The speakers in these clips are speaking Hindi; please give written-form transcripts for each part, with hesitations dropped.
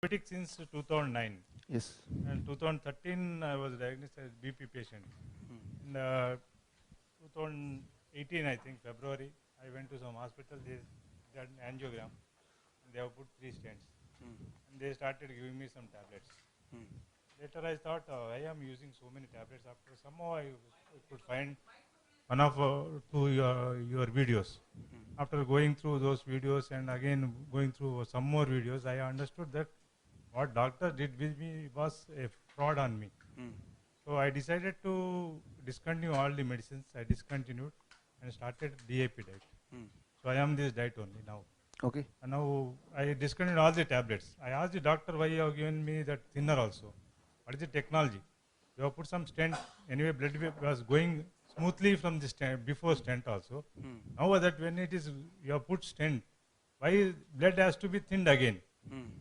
diabetic since 2009. Yes. And 2013 I was diagnosed as BP patient. In 2018, I think February, I went to some hospital. They did an angiogram. And they have put 3 stents. And they started giving me some tablets. Later I thought, I am using so many tablets. After somehow I could find one of your videos. After going through those videos and again going through some more videos, I understood that what doctor did with me was a fraud on me. So I decided to discontinue all the medicines. I discontinued and started DAP diet. So I am this diet only now. Okay. And now I discontinued all the tablets. I asked the doctor why you have given me that thinner also. What is the technology? You have put some stent. Anyway, blood was going smoothly from the stent before stent also. Now that when it is you have put stent, why blood has to be thinned again?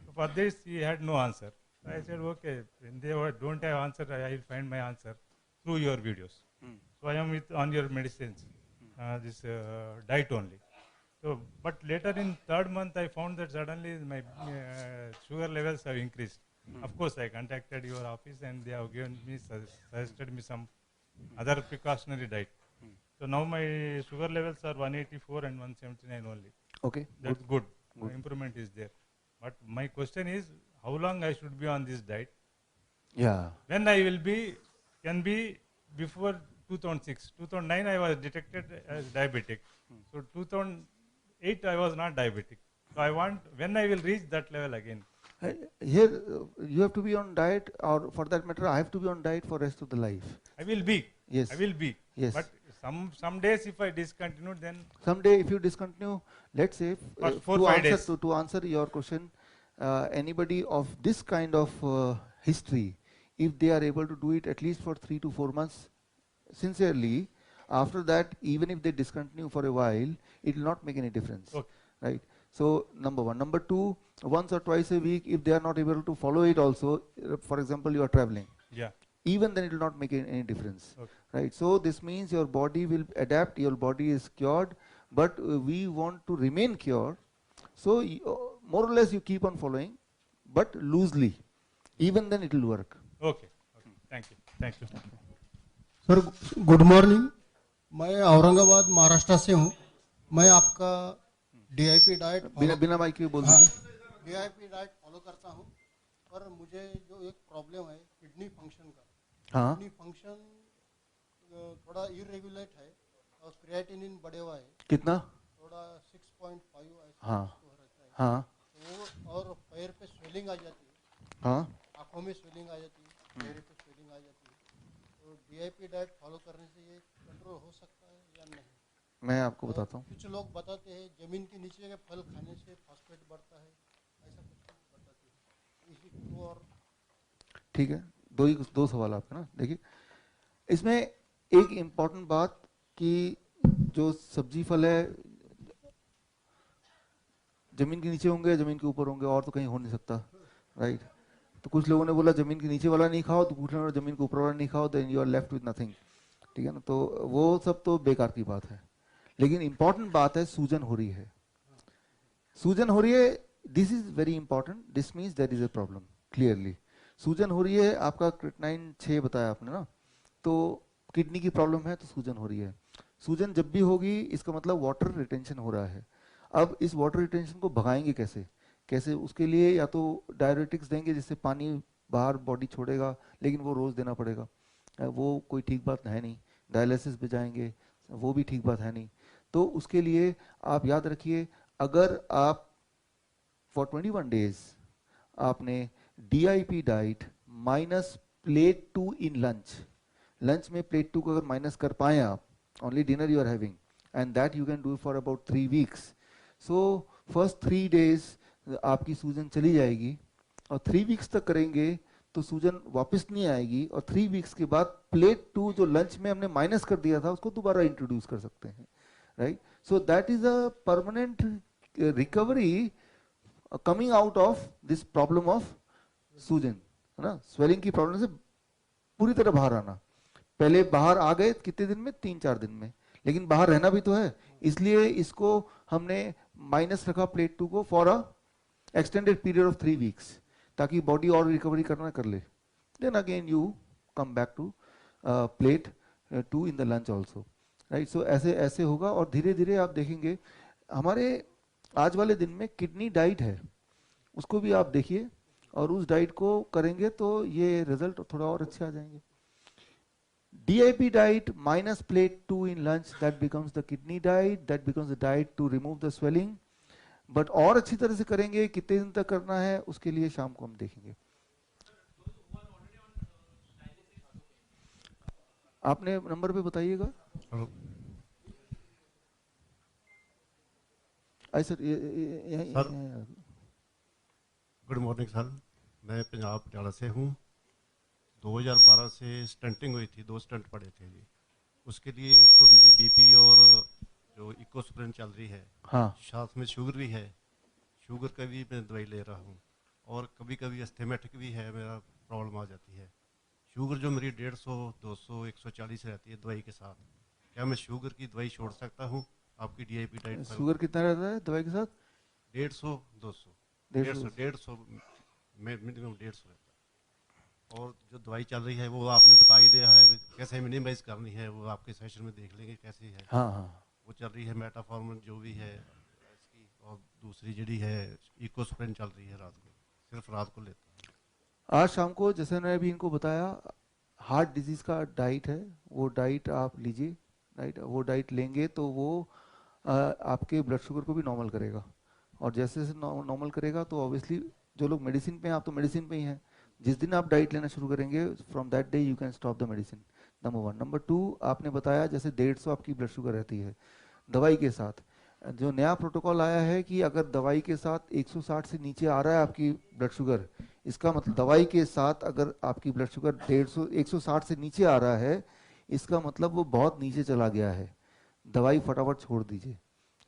So for this he had no answer. I said, okay, when they don't have answer, I will find my answer through your videos. So I am on your medicines, this diet only. So, but later in 3rd month, I found that suddenly my sugar levels have increased. Of course, I contacted your office and they have given me, suggested me some other precautionary diet. So now my sugar levels are 184 and 179 only. Okay. That's good. Improvement is there. But my question is, how long I should be on this diet? Yeah. When I will be, can be before 2006. 2009 I was detected as diabetic. So 2008 I was not diabetic. So I want, when I will reach that level again. Here you have to be on diet, or for that matter, I have to be on diet for rest of the life. I will be. Yes. I will be. Yes. But some days if I discontinue, then Someday if you discontinue, let's say, for 4-5 days. to answer your question, anybody of this kind of history, if they are able to do it at least for 3 to 4 months, sincerely, after that, even if they discontinue for a while, it will not make any difference. Okay. Right? So, number one. Number two, once or twice a week, if they are not able to follow it also, for example, you are traveling. Yeah. Even then it will not make any difference. Okay. Right? So, this means your body will adapt, your body is cured, but we want to remain cured. So, more or less you keep on following, but loosely. Even then it will work. Okay. Okay. Thank you. Thank you. Sir good morning, मैं औरंगाबाद महाराष्ट्र से हूँ। मैं आपका डीआईपी डाइट बिना माइक के बोल दीजिए। डीआईपी डाइट फॉलो करता हूँ, पर मुझे जो एक प्रॉब्लम है किडनी फंक्शन का, हाँ। किडनी फंक्शन थोड़ा इरेगुलर है और क्रिएटिनिन बढ़े हुआ है। कितना? थोड़ा 6.5 ऐसा हाँ। रहता है। हाँ। तो और पैर पे स्वेलिंग आ जाती है। हाँ। आँखों में स्वेलिंग आ जाती है, चेहरे पे स्वेलिंग आ जाती है। तो डीआईपी डाइट फॉलो करने से ये कंट्रोल हो सकता है या नहीं? मैं आपको बताता हूँ। कुछ लोग बताते हैं जमीन के नीचे के फल खाने से फास्फेट बढ़ता है, ऐसा कुछ बताते हैं। इसी को और ठीक है, दो सवाल आपके ना। देखिए, इसमें एक इम्पॉर्टेंट बात कि जो सब्जी फल है जमीन के नीचे होंगे, जमीन के ऊपर होंगे, और तो कहीं हो नहीं सकता। राइट? तो कुछ लोगों ने बोला जमीन के नीचे वाला नहीं खाओ, तो कुछ लोगों ने जमीन के ऊपर वाला नहीं खाओ, then you are left with nothing. ठीक है ना? तो वो सब तो बेकार की बात है। लेकिन इंपॉर्टेंट बात है, सूजन हो रही है। सूजन हो रही है, this is very important. This means there is a problem clearly. सूजन हो रही है, आपका क्रिएटिनिन 6 बताया आपने ना, तो किडनी की प्रॉब्लम है तो सूजन हो रही है। सूजन जब भी होगी इसका मतलब वाटर रिटेंशन हो रहा है। अब इस वाटर रिटेंशन को भगाएंगे कैसे? उसके लिए या तो डायरेटिक्स देंगे जिससे पानी बाहर बॉडी छोड़ेगा, लेकिन वो रोज देना पड़ेगा, वो कोई ठीक बात है नहीं। डायलिसिस पे जाएंगे, वो भी ठीक बात है नहीं। तो उसके लिए आप याद रखिए, अगर आप फॉर 21 डेज आपने DIP diet minus plate 2 in lunch में प्लेट 2 को अगर माइनस कर पाए आप, only dinner you are having, and that you can do for about 3 weeks. So first 3 days आपकी सूजन चली जाएगी, और 3 वीक्स तक करेंगे तो सूजन वापस नहीं आएगी, और 3 वीक्स के बाद प्लेट 2 जो लंच में हमने माइनस कर दिया था उसको दोबारा इंट्रोड्यूस कर सकते हैं। Right? So that is a permanent recovery coming out of this problem of सूजन, है ना? स्वेलिंग की प्रॉब्लम से पूरी तरह बाहर आना। पहले बाहर आ गए कितने दिन में? 3-4 दिन में, लेकिन बाहर रहना भी तो है, इसलिए इसको हमने माइनस रखा प्लेट 2 को for a extended period of 3 weeks, ताकि बॉडी और रिकवरी करना कर ले. Then again you come back to plate two in the lunch also, right. So ऐसे ऐसे होगा और धीरे धीरे आप देखेंगे. हमारे आज वाले दिन में किडनी डाइट है, उसको भी आप देखिए और उस डाइट को करेंगे तो ये रिजल्ट थोड़ा और अच्छे आ जाएंगे. DIP diet minus plate 2 in lunch, that becomes the kidney diet, that becomes the diet to remove the swelling. But और अच्छी तरह से करेंगे, कितने दिन तक करना है उसके लिए शाम को हम देखेंगे. आपने नंबर पे बताइएगा. आई सर गुड मॉर्निंग सर, मैं पंजाब पटियाला से हूँ. 2012 से स्टंटिंग हुई थी, 2 स्टंट पड़े थे जी. उसके लिए तो मेरी बीपी और जो इकोस्प्रिन चल रही है, हाँ, साथ में शुगर भी है. शुगर का भी मैं दवाई ले रहा हूँ और कभी कभी एस्थेमेटिक भी है, मेरा प्रॉब्लम आ जाती है. शुगर जो मेरी 150, 200, 140 रहती है दवाई के साथ, क्या मैं शुगर की दवाई छोड़ सकता हूँ आपकी DIP डाइट पर? शुगर कितना रहता है दवाई के साथ? 150, 200, 150 मिनिमम 150 रहता है. और जो दवाई चल रही है वो आपने बता ही दिया है कैसे मिनिमाइज करनी है, वो आपके सेशन में देख लेंगे कैसे है. हाँ हाँ, वो चल रही है मेटाफॉर्मन जो भी है इसकी, और दूसरी जड़ी है इकोस्प्रिन चल रही है रात को, सिर्फ रात को लेता हूँ. आज शाम को जैसे मैंने अभी इनको बताया, हार्ट डिजीज का डाइट है, वो डाइट आप लीजिए. राइट, वो डाइट लेंगे तो वो आपके ब्लड शुगर को भी नॉर्मल करेगा. और जैसे जैसे नॉर्मल करेगा तो ऑब्वियसली जो लोग मेडिसिन पे हैं, आप तो मेडिसिन पे ही हैं, जिस दिन आप डाइट लेना शुरू करेंगे from that day you can stop the medicine. Number 1. Number 2, आपने बताया जैसे 150 आपकी ब्लड शुगर रहती है दवाई के साथ. जो नया प्रोटोकॉल आया है कि अगर दवाई के साथ 160 से नीचे आ रहा है आपकी ब्लड शुगर, इसका मतलब दवाई के साथ अगर आपकी ब्लड शुगर 150 160 से नीचे आ रहा है, इसका मतलब वो बहुत नीचे चला गया है, दवाई फटाफट छोड़ दीजिए.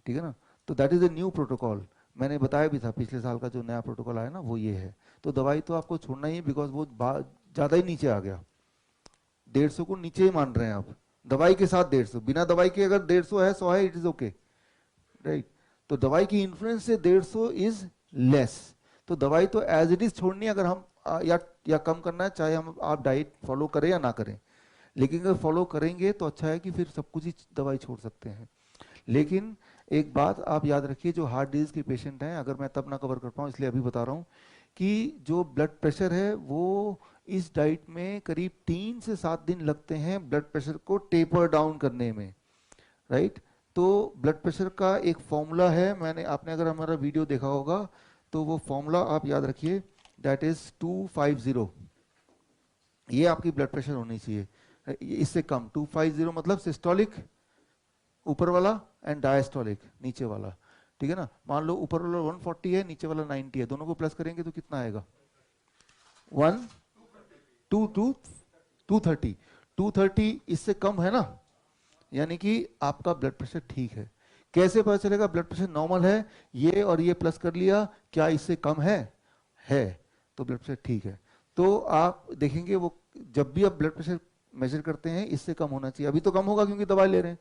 ठीक है ना. तो that is a new protocol. मैंने बताया भी था पिछले साल का जो नया प्रोटोकॉल आया ना, वो ये है. तो दवाई तो आपको छोड़ना ही है बिकॉज वो ज़्यादा ही नीचे आ गया. 150 को नीचे ही मान रहे हैं आप, दवाई के साथ 150. बिना दवाई के अगर 150 है, 100 है, इट इज ओके, राइट. तो दवाई की इन्फ्लुएंस से 150 इज लेस. तो दवाई तो एज इट इज छोड़नी है अगर हम या कम करना है, चाहे हम आप डाइट फॉलो करें या ना करें. लेकिन अगर फॉलो करेंगे तो अच्छा है कि फिर सब कुछ ही दवाई छोड़ सकते हैं. लेकिन एक बात आप याद रखिए, जो हार्ट डिजीज के पेशेंट हैं, अगर मैं तब ना कवर कर पाऊँ इसलिए अभी बता रहा हूँ कि जो ब्लड प्रेशर है वो इस डाइट में करीब 3 से 7 दिन लगते हैं ब्लड प्रेशर को टेपर डाउन करने में, राइट. तो ब्लड प्रेशर का एक फॉर्मूला है, मैंने आपने अगर हमारा वीडियो देखा होगा तो वो फॉर्मूला आप याद रखिए, दैट इज 250. ये आपकी ब्लड प्रेशर होनी चाहिए, इससे कम. 250 मतलब सिस्टोलिक ऊपर वाला एंड डायस्टोलिक नीचे वाला. ठीक है ना. मान लो ऊपर वाला 140 है, नीचे वाला 90 है, दोनों को प्लस करेंगे तो कितना आएगा? 230. 230 इससे कम है ना, यानी कि आपका ब्लड प्रेशर ठीक है. कैसे पता चलेगा ब्लड प्रेशर नॉर्मल है? ये और ये प्लस कर लिया, क्या इससे कम है? है, तो ब्लड प्रेशर ठीक है. तो आप देखेंगे वो जब भी आप ब्लड प्रेशर मेजर करते हैं इससे कम होना चाहिए. अभी तो कम होगा क्योंकि दवाई ले रहे हैं.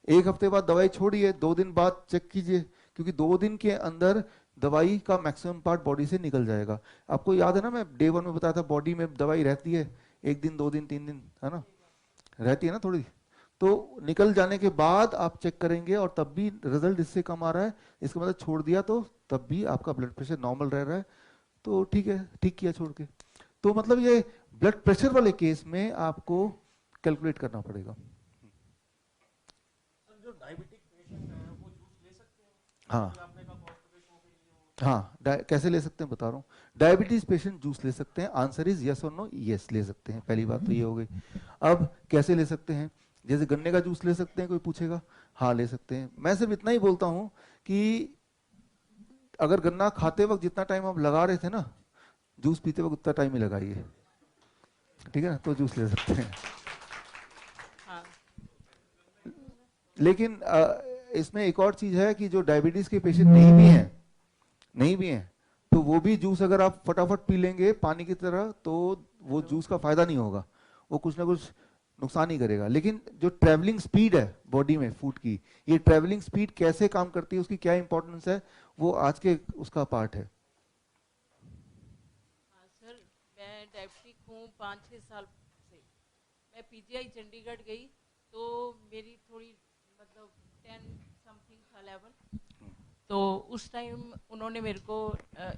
1 हफ्ते बाद दवाई छोड़िए, 2 दिन बाद चेक कीजिए, क्योंकि 2 दिन के अंदर दवाई का मैक्सिमम पार्ट बॉडी से निकल जाएगा. आपको याद है ना, मैं डे 1 में बताया था बॉडी में दवाई रहती है 1 दिन 2 दिन 3 दिन, है ना, रहती है ना थोड़ी. तो निकल जाने के बाद आप चेक करेंगे और तब भी रिजल्ट इससे कम आ रहा है, इसका मतलब छोड़ दिया तो तब भी आपका ब्लड प्रेशर नॉर्मल रह रहा है, तो ठीक है, ठीक किया छोड़ के. तो मतलब ये ब्लड प्रेशर वाले केस में आपको कैलकुलेट करना पड़ेगा. जो डायबिटिक पेशेंट है वो जूस ले सकते हैं? हाँ आपने कहा कॉन्स्टिपेशन के लिए हाँ, कैसे ले सकते हैं बता रहा हूँ. डायबिटीज पेशेंट जूस ले सकते हैं. आंसर इज यस और नो. यस ले सकते हैं, पहली बात तो ये हो गई. अब कैसे ले सकते हैं? जैसे गन्ने का जूस ले सकते हैं, कोई पूछेगा. हाँ ले सकते हैं. मैं सिर्फ इतना ही बोलता हूँ कि अगर गन्ना खाते वक्त जितना टाइम आप लगा रहे थे ना, जूस पीते वक्त उतना टाइम ही लगाइए. ठीक है ना, तो जूस ले सकते हैं. हाँ। लेकिन इसमें एक और चीज है कि जो डायबिटीज के पेशेंट नहीं भी हैं, तो वो भी जूस अगर आप फटाफट पी लेंगे पानी की तरह, तो वो जूस का फायदा नहीं होगा, वो कुछ ना कुछ नुकसान ही करेगा. लेकिन जो ट्रैवलिंग स्पीड है बॉडी में फूड की, ये ट्रैवलिंग स्पीड कैसे काम करती है, उसकी क्या इंपॉर्टेंस है, वो आज के उसका पार्ट है. सर मैं डायबिटिक हूँ 5-6 साल से। मैं पीजीआई चंडीगढ़ गई तो मेरी थोड़ी मतलब 10 समथिंग था लेवल, तो उस टाइम उन्होंने मेरे को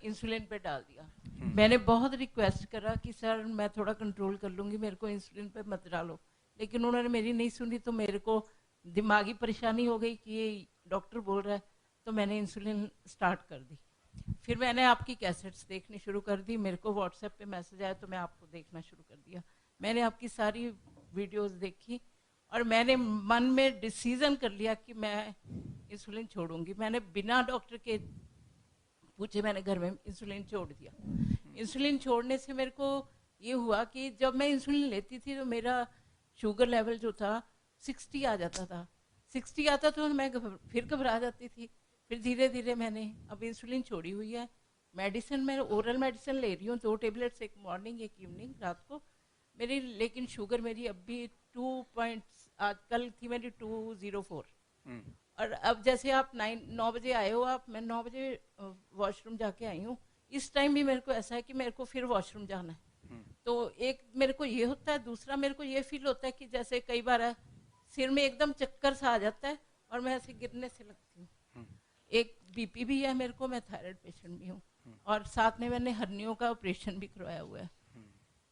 इंसुलिन पे डाल दिया। मैंने बहुत रिक्वेस्ट करा कि सर मैं थोड़ा कंट्रोल कर लूँगी, मेरे को इंसुलिन पे मत डालो, लेकिन उन्होंने मेरी नहीं सुनी। तो मेरे को दिमागी परेशानी हो गई कि ये डॉक्टर बोल रहा है, तो मैंने इंसुलिन स्टार्ट कर दी। फिर मैंने आपकी कैसेट्स देखनी शुरू कर दी, मेरे को व्हाट्सएप पे मैसेज आया तो मैं आपको देखना शुरू कर दिया। मैंने आपकी सारी वीडियोस देखी और मैंने मन में डिसीजन कर लिया कि मैं इंसुलिन छोड़ूंगी। मैंने बिना डॉक्टर के पूछे मैंने घर में इंसुलिन छोड़ दिया। इंसुलिन छोड़ने से मेरे को ये हुआ कि जब मैं इंसुलिन लेती थी तो मेरा शुगर लेवल जो था 60 आ जाता था। 60 आता तो मैं फिर घबरा जाती थी। फिर धीरे धीरे मैंने अब इंसुलिन छोड़ी हुई है। मेडिसिन मैं ओरल मेडिसिन ले रही हूँ, 2 टेबलेट्स, एक मॉर्निंग एक इवनिंग रात को मेरी। लेकिन शुगर मेरी अब भी 2 आज कल थी मेरी 204। और अब जैसे आप 9 बजे आए हो आप, मैं 9 बजे वॉशरूम जाके आई हूँ। इस टाइम भी मेरे को ऐसा है कि मेरे को फिर वॉशरूम जाना है। तो एक मेरे को ये होता है, दूसरा मेरे को ये फील होता है कि जैसे कई बार सिर में एकदम चक्कर सा आ जाता है और मैं ऐसे गिरने से लगती हूँ। एक बीपी भी है मेरे को, मैं थायराइड पेशेंट भी हूँ और साथ में मैंने हर्नियों का ऑपरेशन भी करवाया हुआ है।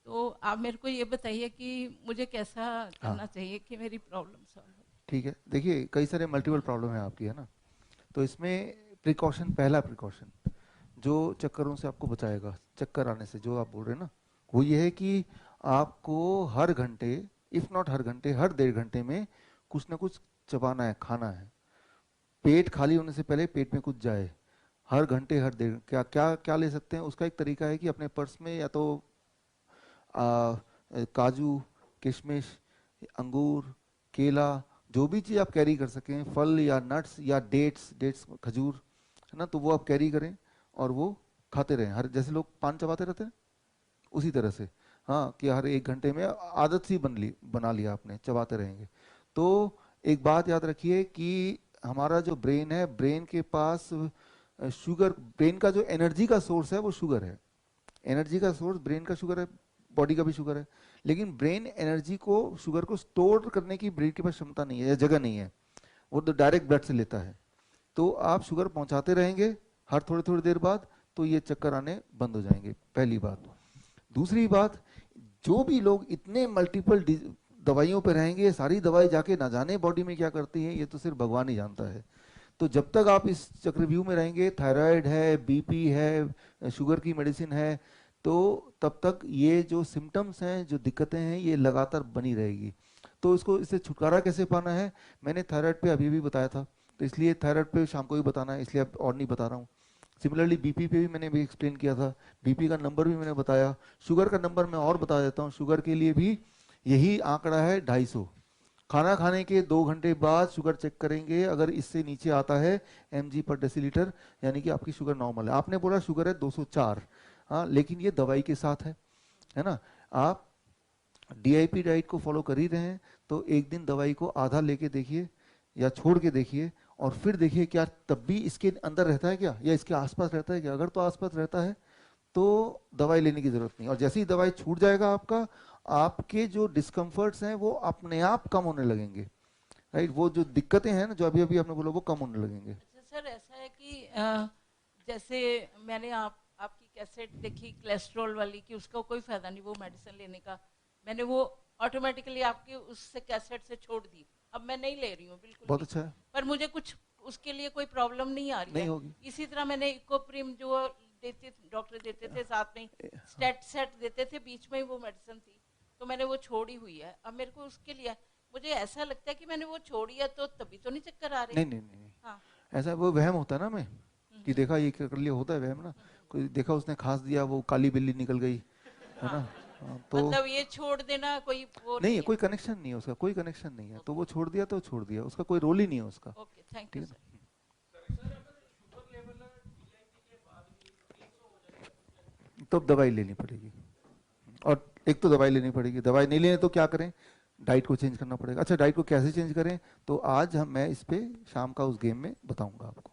तो आप मेरे को ये बताइए कि मुझे कैसा करना चाहिए कि मेरी प्रॉब्लम सॉल्व हो। ठीक है, देखिए कई सारे मल्टीपल प्रॉब्लम है आपकी, है ना। तो इसमें प्रिकॉशन, पहला प्रिकॉशन जो चक्करों से आपको बचाएगा, चक्कर आने से जो आप बोल रहे हैं ना, वो ये है कि आपको हर घंटे, इफ नॉट हर घंटे, हर 1.5 घंटे में कुछ ना कुछ चबाना है, खाना है। पेट खाली होने से पहले पेट में कुछ जाए, हर घंटे, हर 1.5। क्या क्या क्या ले सकते हैं, उसका एक तरीका है कि अपने पर्स में या तो काजू, किशमिश, अंगूर, केला, जो भी चीज़ आप कैरी कर सकें, फल या नट्स या डेट्स खजूर, है ना, तो वो आप कैरी करें और वो खाते रहें। हर, जैसे लोग पान चबाते रहते हैं उसी तरह से, हाँ, कि हर 1 घंटे में आदत सी बना लिया आपने, चबाते रहेंगे। तो एक बात याद रखिए कि हमारा जो ब्रेन है, ब्रेन के पास शुगर, ब्रेन का जो एनर्जी का सोर्स है वो शुगर है। एनर्जी का सोर्स ब्रेन का शुगर है, बॉडी का भी शुगर है, लेकिन ब्रेन एनर्जी को, शुगर को स्टोर करने की ब्रेन के पास क्षमता नहीं है या जगह नहीं है, वो तो डायरेक्ट ब्लड से लेता है। तो आप शुगर पहुंचाते रहेंगे हर थोड़ी थोड़ी देर बाद, तो ये चक्कर आने बंद हो जाएंगे, पहली बात। दूसरी बात, जो भी लोग इतने मल्टीपल दवाइयों पे रहेंगे, सारी दवाई जाके ना जाने बॉडी में क्या करती है, ये तो सिर्फ भगवान ही जानता है। तो जब तक आप इस चक्रव्यूह में रहेंगे, थायराइड है, बीपी है, शुगर की मेडिसिन है, तो तब तक ये जो सिम्टम्स हैं, जो दिक्कतें हैं, ये लगातार बनी रहेगी। तो इससे छुटकारा कैसे पाना है, मैंने थायराइड पे अभी भी बताया था, तो इसलिए थायराइड पे शाम को ही बताना है, इसलिए अब और नहीं बता रहा हूँ। सिमिलरली बीपी पे भी मैंने भी एक्सप्लेन किया था, बीपी का नंबर भी मैंने बताया। शुगर का नंबर मैं और बता देता हूँ, शुगर के लिए भी यही आंकड़ा है 250। खाना खाने के 2 घंटे बाद शुगर चेक करेंगे, अगर इससे नीचे आता है mg/डेसीलीटर, यानी कि आपकी शुगर नॉर्मल है। आपने बोला शुगर है 204, हाँ, लेकिन ये दवाई के साथ है ना। आप DIP डाइट को फॉलो कर ही रहे हैं, तो एक दिन दवाई को आधा लेके देखिए या छोड़ के देखिए, और फिर देखिए क्या तब भी इसके अंदर रहता है क्या, या इसके आसपास रहता है क्या। अगर तो आसपास रहता है तो दवाई लेने की जरूरत नहीं, और जैसे ही दवाई छूट जाएगा आपका, आपके जो डिस्कम्फर्ट्स हैं वो अपने आप कम होने लगेंगे, राइट। वो जो दिक्कतें हैं ना, जो अभी अभी आपने बोला, वो कम होने लगेंगे। अच्छा सर, ऐसा है कि जैसे मैंने आपकी कैसेट देखी कोलेस्ट्रॉल वाली, कि उसका कोई फायदा नहीं वो मेडिसिन लेने का, मैंने वो ऑटोमेटिकली आपकी उससे कैसेट से छोड़ दी, अब मैं नहीं ले रही हूँ बिल्कुल। बहुत अच्छा है, पर मुझे कुछ उसके लिए कोई प्रॉब्लम नहीं आ रही नहीं है। होगी। इसी तरह मैंने इकोप्रिम जो डॉक्टर देते थे, साथ में स्टेट सेट देते थे, बीच में ही वो मेडिसिन थी, तो मैंने वो छोड़ी हुई है। अब मेरे को उसके लिए मुझे ऐसा लगता है कि मैंने वो छोड़ी है तो तभी तो नहीं चक्कर आ रहे। नहीं। हाँ। ऐसा वो वहम होता है ना, मैं कि देखा ये कर लिया, होता है वहम ना, कोई देखा उसने खास दिया, वो काली बिल्ली निकल गई, है ना। तो मतलब ये छोड़ देना कोई वो नहीं है, कोई कनेक्शन नहीं है उसका, कोई कनेक्शन नहीं है। तो वो छोड़ दिया तो छोड़ दिया, उसका कोई रोल ही नहीं है उसका। ओके, थैंक ठीक यू है सर। तो अब दवाई लेनी पड़ेगी, और एक तो दवाई लेनी पड़ेगी, दवाई नहीं लेने तो क्या करें, डाइट को चेंज करना पड़ेगा। अच्छा, डाइट को कैसे चेंज करें, तो आज मैं इस पे शाम का उस गेम में बताऊंगा आपको।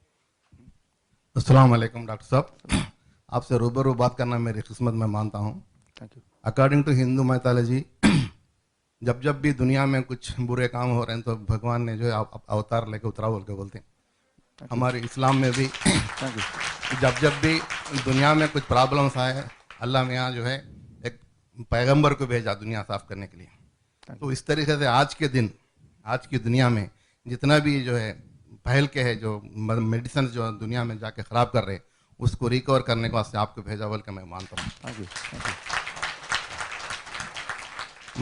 अस्सलाम वालेकुम डॉक्टर साहब। आपसे रूबरू बात करना मेरी किस्मत में मानता हूँ। Thank you. According to Hindu mythology जब जब भी दुनिया में कुछ बुरे काम हो रहे हैं तो भगवान ने जो है अवतार लेके उतरा बोल के बोलते हैं। हमारे इस्लाम में भी थैंक यू। जब जब भी दुनिया में कुछ प्रॉब्लम्स आए अल्लाह मियाँ जो है एक पैगंबर को भेजा दुनिया साफ करने के लिए। तो इस तरीके से आज के दिन आज की दुनिया में जितना भी जो है पहल के है जो मेडिसिन जो दुनिया में जाके ख़राब कर रहे हैं उसको रिकवर करने के वास्ते आपको भेजा बोल के मैं मानता हूँ। Thank you. Thank you.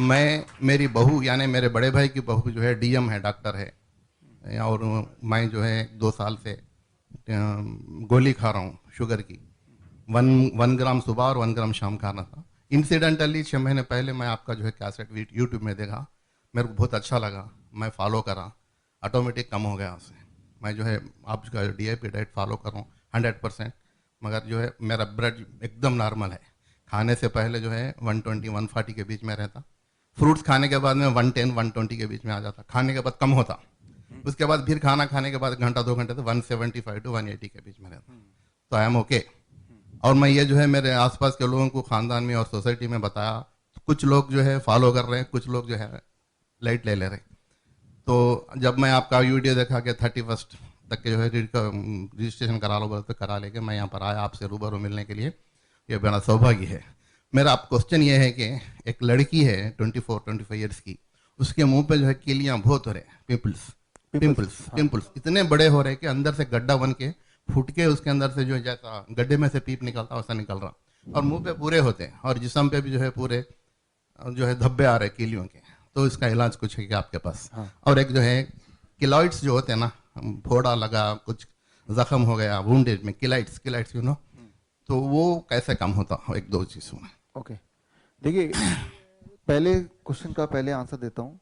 मैं मेरी बहू यानी मेरे बड़े भाई की बहू जो है डीएम है, डॉक्टर है, और मैं जो है 2 साल से गोली खा रहा हूँ शुगर की। 1 ग्राम सुबह और 1 ग्राम शाम खाना था। इंसिडेंटली 6 महीने पहले मैं आपका जो है कैसेट यूट्यूब में देखा, मेरे को बहुत अच्छा लगा, मैं फॉलो करा, ऑटोमेटिक कम हो गया उससे। मैं जो है आपका DIP डाइट फॉलो कर रहा हूँ 100%, मगर जो है मेरा ब्लड एकदम नॉर्मल है। खाने से पहले जो है 120-140 के बीच में रहता, फ्रूट्स खाने के बाद में 110-120 के बीच में आ जाता, खाने के बाद कम होता, उसके बाद फिर खाना खाने के बाद घंटा 2 घंटे तो 175-180 के बीच में रहता। तो आई एम ओके। और मैं ये जो है मेरे आसपास के लोगों को खानदान में और सोसाइटी में बताया, कुछ लोग जो है फॉलो कर रहे हैं, कुछ लोग जो है लाइट ले रहे। तो जब मैं आपका वीडियो देखा कि 31 तक के जो है रजिस्ट्रेशन करा लो तो करा लेके मैं यहाँ पर आया आपसे रूबरू मिलने के लिए, ये बड़ा सौभाग्य है। मेरा आप क्वेश्चन ये है कि एक लड़की है 24-25 ईयर्स की, उसके मुंह पे जो है कीलियाँ बहुत हो रहे हैं, पिंपल्स इतने बड़े हो रहे हैं कि अंदर से गड्ढा बन के फूट के उसके अंदर से जो है जैसा गड्ढे में से पीप निकलता वैसा निकल रहा, और मुंह पे पूरे होते हैं और जिस्म पे भी जो है पूरे जो है धब्बे आ रहे हैं कीलियों के। तो इसका इलाज कुछ है क्या आपके पास? हाँ। और और एक जो है किलॉइड्स जो होते हैं ना, फोड़ा लगा, कुछ जख्म हो गया वुंडेड में, किलाइट्स यू नो, तो वो कैसे कम होता? 1-2 चीज़ों में। ओके, देखिए पहले क्वेश्चन का पहले आंसर देता हूँ।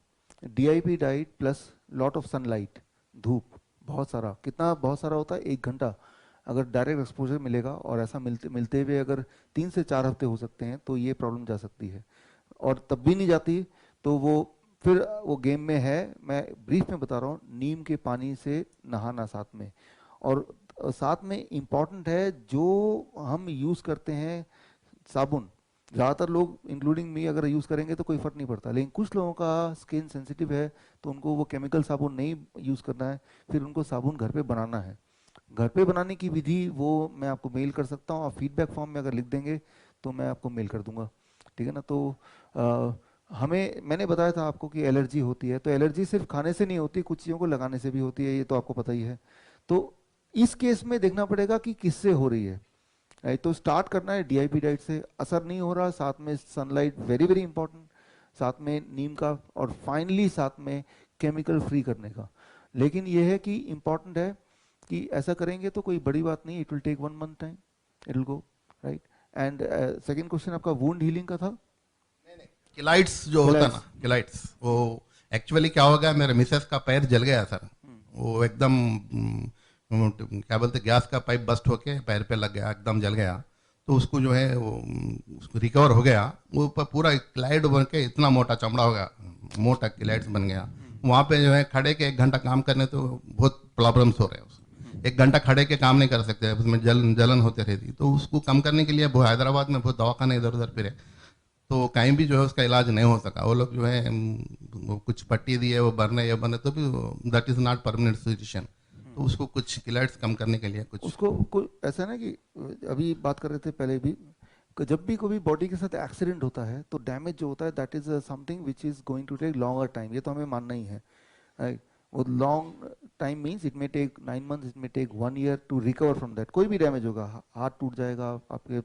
DIP diet plus lot of sunlight, धूप बहुत सारा, कितना बहुत सारा होता है? 1 घंटा अगर डायरेक्ट एक्सपोजर मिलेगा और ऐसा मिलते हुए अगर 3 से 4 हफ्ते हो सकते हैं तो ये प्रॉब्लम जा सकती है। और तब भी नहीं जाती तो वो फिर वो गेम में है। मैं ब्रीफ में बता रहा हूँ, नीम के पानी से नहाना साथ में, और साथ में इम्पॉर्टेंट है जो हम यूज़ करते हैं साबुन, ज़्यादातर लोग इंक्लूडिंग मी अगर यूज़ करेंगे तो कोई फ़र्क नहीं पड़ता, लेकिन कुछ लोगों का स्किन सेंसिटिव है तो उनको वो केमिकल साबुन नहीं यूज़ करना है, फिर उनको साबुन घर पे बनाना है। घर पे बनाने की विधि वो मैं आपको मेल कर सकता हूँ, आप फीडबैक फॉर्म में अगर लिख देंगे तो मैं आपको मेल कर दूंगा, ठीक है ना। तो मैंने बताया था आपको कि एलर्जी होती है, तो एलर्जी सिर्फ खाने से नहीं होती, कुछ चीज़ों को लगाने से भी होती है, ये तो आपको पता ही है। तो इस केस में देखना पड़ेगा कि किससे हो रही है, राइट। तो स्टार्ट करना है DIP डाइट से, असर नहीं हो रहा, साथ में सनलाइट वेरी वेरी इंपॉर्टेंट, साथ में नीम का, और फाइनली साथ में केमिकल फ्री करने का। लेकिन ये है कि इम्पॉर्टेंट है कि ऐसा करेंगे तो कोई बड़ी बात नहीं, it will take 1 month time, it will go, right. And second question आपका वुंड हीलिंग का था। किलाइट्स जो होता ना, किलाइट्स, वो एक्चुअली क्या हो गया, मेरे मिसेस का पैर जल गया सर, वो एकदम क्या बोलते, गैस का पाइप बस्ट होके पैर पे लग गया, एकदम जल गया। तो उसको जो है वो रिकवर हो गया, वो पूरा किलाइड बन के इतना मोटा चमड़ा हो गया, मोटा किलाइड्स बन गया। वहाँ पे जो है खड़े के 1 घंटा काम करने तो बहुत प्रॉब्लम्स हो रहे हैं उसको, 1 घंटा खड़े के काम नहीं कर सकते, उसमें जलन होते रहती। तो उसको कम करने के लिए हैदराबाद में बहुत दवाखाने इधर उधर फिरे, तो कहीं भी जो है उसका इलाज नहीं हो सका। वो लोग जो है वो कुछ पट्टी दिए, वो बरने ये बने, तो भी that is not permanent solution. तो उसको कुछ किलाइट्स कम करने के लिए कुछ उसको ऐसा ना कि अभी बात कर रहे थे पहले भी, कि जब भी कोई बॉडी के साथ एक्सीडेंट होता है तो डैमेज जो होता है that is something which is going to take longer time, ये तो हमें मानना ही है, राइट। वो long time means it may take 9 months, इट मे टेक 1 year to recover from that. कोई भी डैमेज होगा, हाथ टूट जाएगा, आपके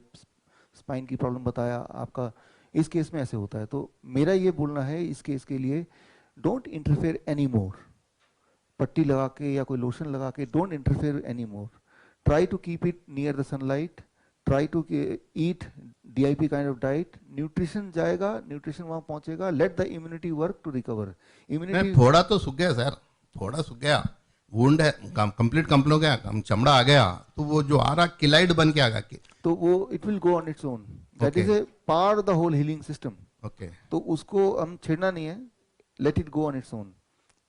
स्पाइन की प्रॉब्लम बताया आपका, इस केस में ऐसे होता है। तो मेरा ये बोलना है इस केस के लिए, डोंट इंटरफेयर एनी मोर, पट्टी लगा के या कोई लोशन लगा के, don't interfere any more, try to keep it near the sunlight, try to eat DIP kind of diet, nutrition जाएगा, न्यूट्रिशन वहाँ पहुँचेगा, let the immunity work to recover. Immunity थोड़ा तो सूख गया सर, थोड़ा सूख गया, वुंड है कंप्लीट कंप्लीट हो गया, चमड़ा आ गया, तो वो जो आ रहा किलाइड बन के आ गया, तो वो it will go on its own, that is a part of the whole healing system. Okay, तो उसको हम छेड़ना नहीं है, let it go on its own.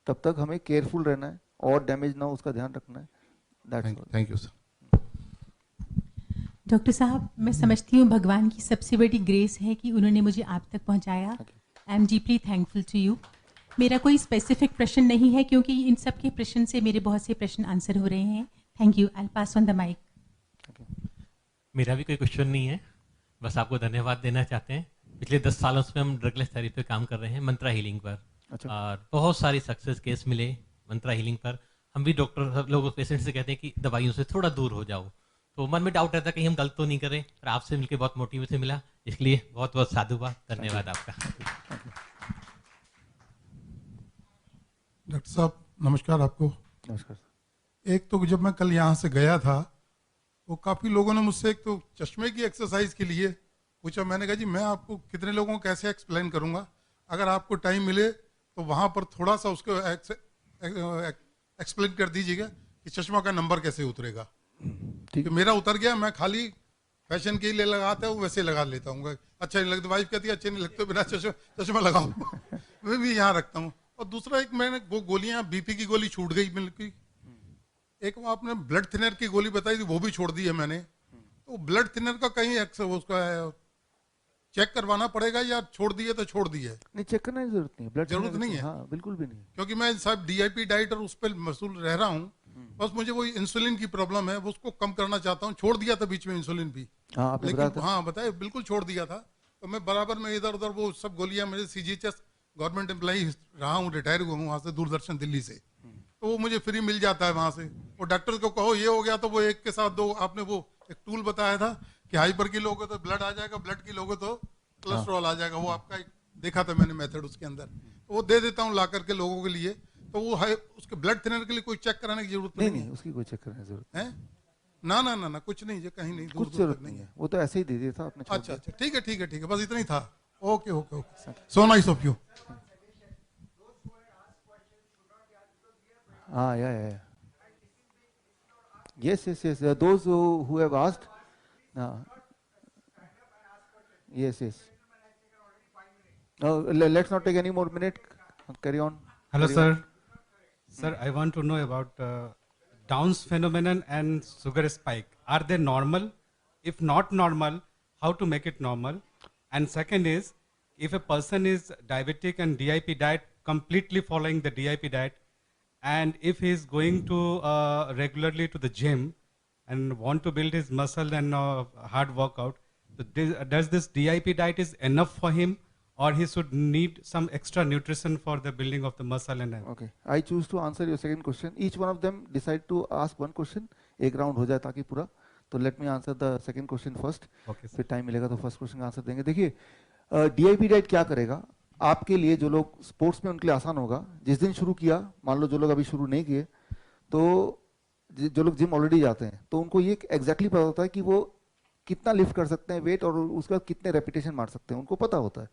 तब तक हमें केयरफुल रहना है और डैमेज ना हो उसका ध्यान रखना है। That's all. Thank you sir. Doctor साहब, मैं समझती हूँ भगवान की सबसे बड़ी ग्रेस है कि उन्होंने मुझे आप तक पहुँचाया. I am deeply thankful to you. मेरा कोई स्पेसिफिक प्रश्न नहीं है क्योंकि इन सब के प्रश्न से मेरे बहुत से प्रश्न आंसर हो रहे हैं. Thank you. I pass on the mic. मेरा भी कोई क्वेश्चन नहीं है, बस आपको धन्यवाद देना चाहते हैं. पिछले 10 सालों से हम ड्रगलेस थेरेपी पे काम कर रहे हैं, मंत्रा हीलिंग पर. और बहुत सारी सक्सेस केस मिले मंत्रा हीलिंग पर. हम भी डॉक्टर सब लोग पेशेंट से कहते हैं कि दवाइयों से थोड़ा दूर हो जाओ, तो मन में डाउट रहता है कहीं हम गलत तो नहीं करें. पर आपसे मिलकर बहुत मोटिवेशन मिला, इसके लिए बहुत बहुत साधुवाद, धन्यवाद आपका. डॉक्टर साहब नमस्कार आपको. नमस्कार. एक तो जब मैं कल यहाँ से गया था तो काफ़ी लोगों ने मुझसे एक तो चश्मे की एक्सरसाइज के लिए पूछा. मैंने कहा जी मैं आपको कितने लोगों को कैसे एक्सप्लेन करूँगा, अगर आपको टाइम मिले तो वहाँ पर थोड़ा सा उसको एक्सप्लेन कर दीजिएगा कि चश्मा का नंबर कैसे उतरेगा. ठीक है, मेरा उतर गया, मैं खाली फैशन के लिए लगाता हूँ वैसे लगा लेता हूँ. अच्छा नहीं लगता, वाइफ कहती है अच्छे नहीं लगते बिना चश्मा लगाओ. मैं भी यहाँ रखता हूँ. और दूसरा एक मैंने वो गोलियां बीपी की गोली छूट गई बिल्कुल. एक वो आपने ब्लड थिनर की गोली बताई थी वो भी छोड़ दी है मैंने. तो ब्लड थिनर का कहीं उसका चेक करवाना पड़ेगा या छोड़ दिए तो छोड़ दिए? नहीं, चेक करने की जरूरत नहीं है. ब्लड जरूरत नहीं है. हाँ, बिल्कुल भी नहीं. क्योंकि मैं साहब DIP डाइट और उस पर मसूल रह रहा हूँ. बस मुझे वो इंसुलिन की प्रॉब्लम है, वो उसको कम करना चाहता हूँ. छोड़ दिया था बीच में इंसुलिन भी. लेकिन हाँ बताए बिल्कुल छोड़ दिया था. तो मैं बराबर में इधर उधर वो सब गोलियां, मेरे CGHS गवर्नमेंट एम्प्लॉई रहा हूँ, रिटायर हुआ हूँ वहाँ से दूरदर्शन दिल्ली से. तो वो मुझे फ्री मिल जाता है वहाँ से. और डॉक्टर को कहो ये हो गया तो वो एक के साथ दो. आपने वो एक टूल बताया था कि हाइपर की लोगे तो ब्लड आ जाएगा, ब्लड की लोगे तो कोलेस्ट्रॉल आ जाएगा. वो आपका एक देखा था मैंने मेथड उसके अंदर. तो वो दे देता हूँ ला करके लोगों के लिए. तो वो है उसके ब्लड थिनर के लिए कोई चेक कराने की जरूरत नहीं है. उसकी कोई चेक करने की जरूरत है ना. ना ना ना कुछ नहीं है, कहीं नहीं, कुछ जरूरत नहीं है. वो तो ऐसे ही दे दिया था आपने. अच्छा अच्छा ठीक है ठीक है ठीक है, बस इतना ही था. Okay okay okay, so nice of you. Yeah. Yes. Those who have asked. Yes. Let's not take any more minute. Carry on. Hello, sir. Sir, I want to know about Down's phenomenon and sugar spike. Are they normal? If not normal, how to make it normal? And second is, if a person is diabetic and DIP diet, completely following the DIP diet, and if he is going to regularly to the gym and want to build his muscle and hard workout, so does this DIP diet is enough for him, or he should need some extra nutrition for the building of the muscle and Okay, I choose to answer your second question. Each one of them decide to ask one question. एक राउंड हो जाए ताकि पूरा. तो let me answer the second question first. Okay, फिर टाइम मिलेगा तो फर्स्ट क्वेश्चन का आंसर देंगे. देखिए DIP डाइट क्या करेगा आपके लिए. जो लोग स्पोर्ट्स में उनके लिए आसान होगा. जिस दिन शुरू किया, मान लो जो लोग अभी शुरू नहीं किए, तो जो लोग जिम ऑलरेडी जाते हैं तो उनको ये एग्जैक्टली पता होता है कि वो कितना लिफ्ट कर सकते हैं वेट और उसके बाद कितने रेपिटेशन मार सकते हैं. उनको पता होता है.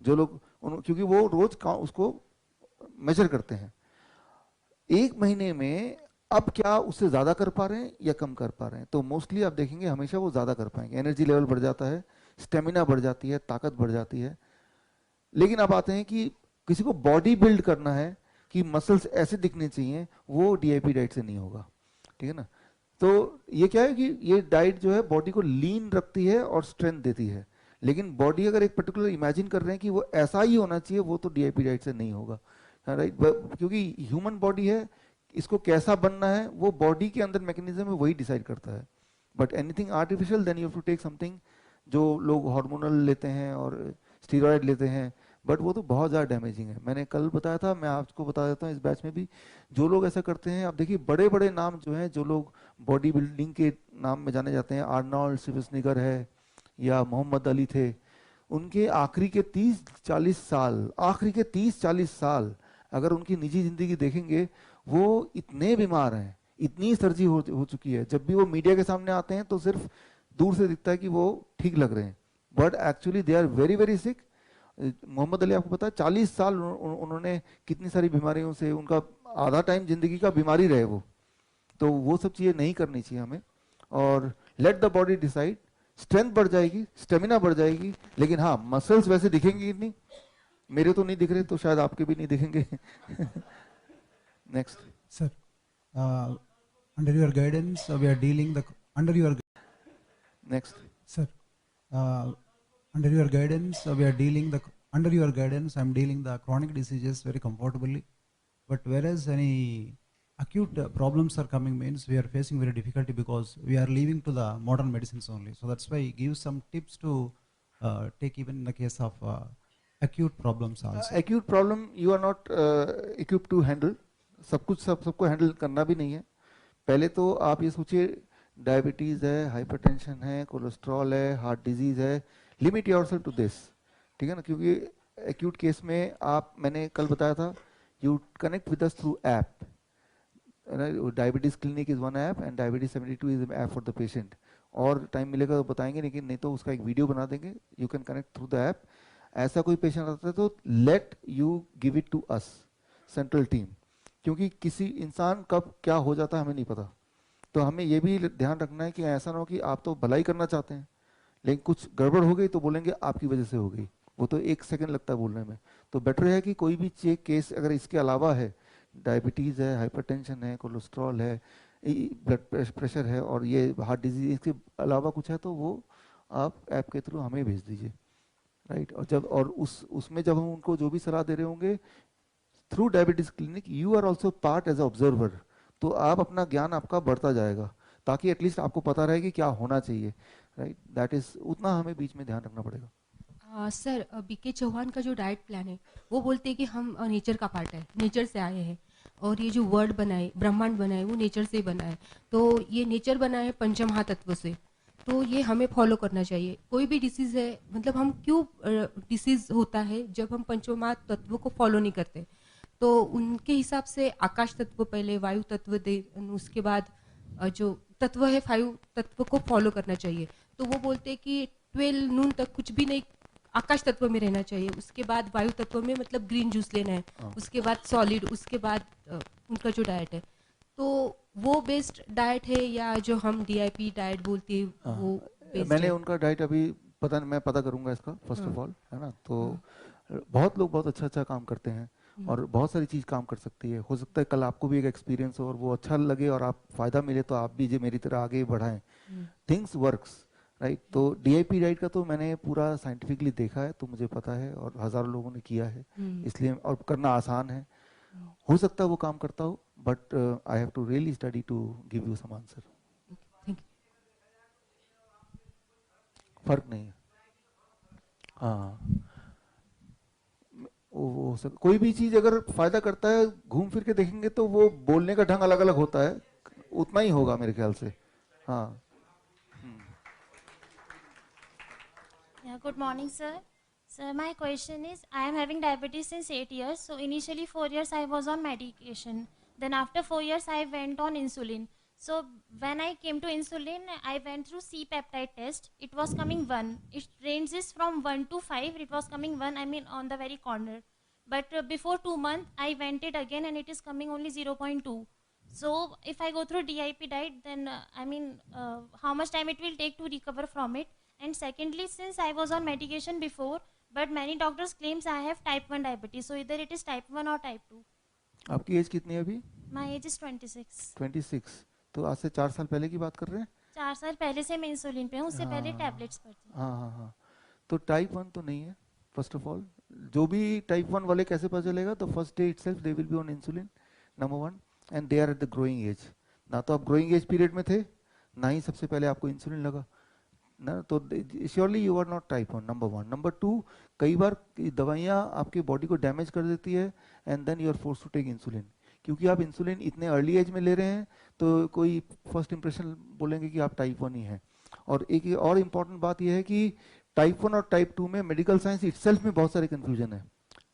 जो लोग क्योंकि वो रोज उसको मेजर करते हैं. एक महीने में अब क्या उससे ज्यादा कर पा रहे हैं या कम कर पा रहे हैं? तो मोस्टली आप देखेंगे हमेशा वो ज्यादा कर पाएंगे. एनर्जी लेवल बढ़ जाता है, स्टेमिना बढ़ जाती है, ताकत बढ़ जाती है. लेकिन अब आते हैं कि किसी को बॉडी बिल्ड करना है कि मसल्स ऐसे दिखने चाहिए, वो DIP डाइट से नहीं होगा. ठीक है ना. तो ये क्या है कि ये डाइट जो है बॉडी को लीन रखती है और स्ट्रेंथ देती है. लेकिन बॉडी अगर एक पर्टिकुलर इमेजिन कर रहे हैं कि वो ऐसा ही होना चाहिए, वो तो DIP डाइट से नहीं होगा. राइट. क्योंकि ह्यूमन बॉडी है, इसको कैसा बनना है वो बॉडी के अंदर मैकेनिज्म में वही डिसाइड करता है. But anything artificial then you have to take something. जो लोग हार्मोनल लेते हैं और स्टीरॉयड लेते हैं, बट वो तो बहुत ज़्यादा डैमेजिंग है. मैंने कल बताया था, मैं आपको बता देता हूँ इस बैच में भी. जो लोग ऐसा करते हैं, आप देखिए बड़े बड़े नाम जो हैं, जो लोग बॉडी बिल्डिंग के नाम में जाने जाते हैं, आर्नोल्ड श्वार्ज़नेगर है या मोहम्मद अली थे, उनके आखिरी के 30-40 साल अगर उनकी निजी जिंदगी देखेंगे, वो इतने बीमार हैं, इतनी सर्जरी हो चुकी है. जब भी वो मीडिया के सामने आते हैं तो सिर्फ दूर से दिखता है कि वो ठीक लग रहे हैं, but actually they are very very sick. Muhammad Ali आपको पता है 40 साल उन्होंने कितनी सारी बीमारियों से, उनका आधा टाइम जिंदगी का बीमारी रहे वो. तो वो सब चीज़ें नहीं करनी चाहिए हमें. और let the body decide. Strength बढ़ जाएगी, स्टेमिना बढ़ जाएगी, लेकिन हाँ मसल्स वैसे दिखेंगे नहीं. मेरे तो नहीं दिख रहे, तो शायद आपके भी नहीं दिखेंगे. Next sir, under your guidance we are dealing the under your next Sir, under your guidance, we are dealing the under your guidance. I'm dealing the chronic diseases very comfortably, but whereas any acute problems are coming, means we are facing very difficulty because we are leaving to the modern medicines only. So that's why give some tips to take even in the case of acute problems also. Acute problem you are not equipped to handle. सबको हैंडल करना भी नहीं है. पहले तो आप ये सोचिए, डायबिटीज है, हाइपरटेंशन है, कोलेस्ट्रॉल है, हार्ट डिजीज है. लिमिट योरसेल्फ टू दिस, ठीक है ना, क्योंकि एक्यूट केस में आप, मैंने कल बताया था, you connect with us through app. Diabetes clinic is one app and diabetes 72 is app for the patient. और टाइम मिलेगा तो बताएंगे, लेकिन नहीं तो उसका एक वीडियो बना देंगे. You can connect through the app. ऐसा कोई पेशेंट आता है तो let you give it to us, central team, क्योंकि किसी इंसान कब क्या हो जाता है हमें नहीं पता. तो हमें ये भी ध्यान रखना है कि ऐसा ना हो कि आप तो भलाई करना चाहते हैं लेकिन कुछ गड़बड़ हो गई तो बोलेंगे आपकी वजह से हो गई. वो तो 1 सेकंड लगता है बोलने में. तो बेटर है कि कोई भी चेक केस अगर इसके अलावा है, डायबिटीज़ है, हाइपरटेंशन है, कोलेस्ट्रॉल है, ब्लड प्रेशर है और ये हार्ट डिजीज, इसके अलावा कुछ है तो वो आप ऐप के थ्रू हमें भेज दीजिए, राइट. और उसमें जब हम उनको जो भी सलाह दे रहे होंगे through diabetes clinic, you are also part as a observer. तो आप अपना ज्ञान आपका बढ़ता जाएगा ताकि एटलीस्ट आपको पता रहे कि क्या होना चाहिए, राइट. दैट इज, उतना हमें बीच में ध्यान रखना पड़ेगा. सर, बीके चौहान का जो डाइट प्लान है वो बोलते हैं कि हम नेचर का पार्ट है, नेचर से आए हैं, और ये जो वर्ल्ड बनाए, ब्रह्मांड बनाए, वो नेचर से ही बना है. तो ये नेचर बना है पंचमहातत्व से, तो ये हमें फॉलो करना चाहिए. कोई भी डिसीज़ है, मतलब हम क्यों डिसीज़ होता है जब हम पंचमहातत्व को फॉलो नहीं करते. तो उनके हिसाब से आकाश तत्व पहले, वायु तत्व दे, उसके बाद जो तत्व है 5 तत्व को फॉलो करना चाहिए. तो वो बोलते हैं कि 12 नून तक कुछ भी नहीं आकाश तत्व में रहना चाहिए. उसके बाद वायु तत्व में मतलब ग्रीन जूस लेना है, उसके बाद सॉलिड, उसके बाद उनका जो डाइट है. तो वो बेस्ड डाइट है या जो हम DIP डाइट बोलते हैं वो बेस्ड मैंने है? उनका डाइट अभी मैं पता करूंगा इसका, फर्स्ट ऑफ ऑल, है ना. तो बहुत लोग बहुत अच्छा काम करते हैं और बहुत सारी चीज़ काम कर सकती है. हो सकता है कल आपको भी एक एक्सपीरियंस हो और वो अच्छा लगे और आप फायदा मिले तो आप भी जो मेरी तरह आगे बढ़ाएं. Things works, right. तो DIP डाइट का तो मैंने पूरा साइंटिफिकली देखा है, तो मुझे पता है और हजारों लोगों ने किया है, इसलिए, और करना आसान है. हो सकता है वो काम करता हो, but I have to really study to give you some answer. फर्क नहीं है. हाँ, वो कोई भी चीज अगर फायदा करता है, घूम फिर के देखेंगे तो वो बोलने का ढंग अलग अलग होता है, उतना ही होगा मेरे ख्याल से. हाँ. Good morning, sir. Sir, my question is, I am having diabetes since 8 years. So initially 4 years I was on medication. Then after 4 years I went on insulin. So when I came to insulin, I went through C-peptide test. It was coming 1. It ranges from 1 to 5. It was coming 1, I mean on the very corner. But before 2 months, I went it again and it is coming only 0.2. So if I go through DIP diet, then how much time it will take to recover from it? And secondly, since I was on medication before, but many doctors claims I have type 1 diabetes. So either it is type 1 or type 2. आपकी एज कितनी है अभी? My age is 26. 26. तो आज से 4 साल पहले की बात कर रहे हैं? 4 साल पहले से मैं इंसुलिन पे हूँ, उससे पहले टैबलेट्स पर थी. हाँ. तो टाइप 1 तो नहीं है. फर्स्ट ऑफ ऑल, जो भी टाइप 1 वाले कैसे पता चलेगा? तो first day itself they will be on insulin, number 1, and they are at the growing age. ना तो आप ग्रोइंग एज पीरियड में थे, ना ही सबसे पहले आपको इंसुलिन लगा ना, तो surely you are not type 1, number 1. Number 2, कई बार दवाइयाँ आपके बॉडी को डैमेज कर देती है and then you are force to take insulin. क्योंकि आप इंसुलिन इतने अर्ली एज में ले रहे हैं तो कोई फर्स्ट इंप्रेशन बोलेंगे कि आप टाइप 1 ही हैं. और एक और इम्पॉर्टेंट बात यह है कि टाइप 1 और टाइप 2 में मेडिकल साइंस इटसेल्फ में बहुत सारे कंफ्यूजन है,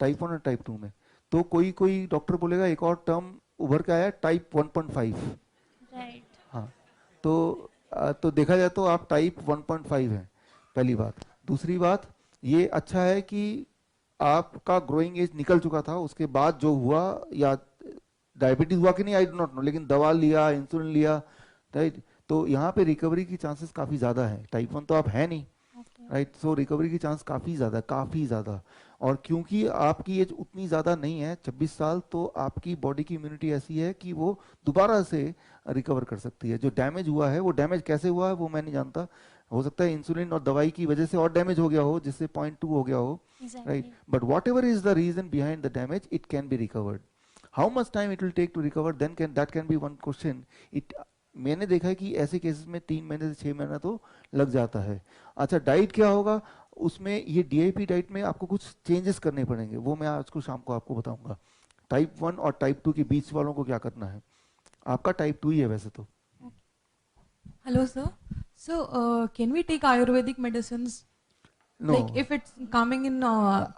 टाइप 1 और टाइप 2 में. तो कोई डॉक्टर बोलेगा, एक और टर्म उभर के आया टाइप 1.5. राइट. हाँ, तो देखा जाए तो आप टाइप 1.5 हैं, पहली बात. दूसरी बात, ये अच्छा है कि आपका ग्रोइंग एज निकल चुका था, उसके बाद जो हुआ, या डायबिटीज हुआ कि नहीं आई डू नॉट नो, लेकिन दवा लिया, इंसुलिन लिया, राइट. तो यहाँ पे रिकवरी की चांसेस काफ़ी ज़्यादा है. टाइप 1 तो आप है नहीं, राइट. सो रिकवरी की चांस काफ़ी ज़्यादा. और क्योंकि आपकी एज उतनी ज़्यादा नहीं है, 26 साल, तो आपकी बॉडी की इम्यूनिटी ऐसी है कि वो दोबारा से रिकवर कर सकती है. जो डैमेज हुआ है, वो डैमेज कैसे हुआ है वो मैं नहीं जानता, हो सकता है इंसुलिन और दवाई की वजह से और डैमेज हो गया हो, जिससे 0.2 हो गया हो, right, but whatever is the reason behind the damage, it can be recovered. How much time it will take to recover, then can that can be one question. It मैंने देखा है कि ऐसे केसेस में 3 महीने से 6 महीना तो लग जाता है. अच्छा, डाइट क्या होगा उसमें, ये DIP डाइट में आपको कुछ चेंजेस करने पड़ेंगे, वो मैं आज को शाम को आपको बताऊंगा. टाइप 1 और टाइप 2 के बीच वालों को क्या करना है. आपका टाइप 2 ही है वैसे तो. Hello, sir. So, can we take Ayurvedic medicines? No. Like if it's coming in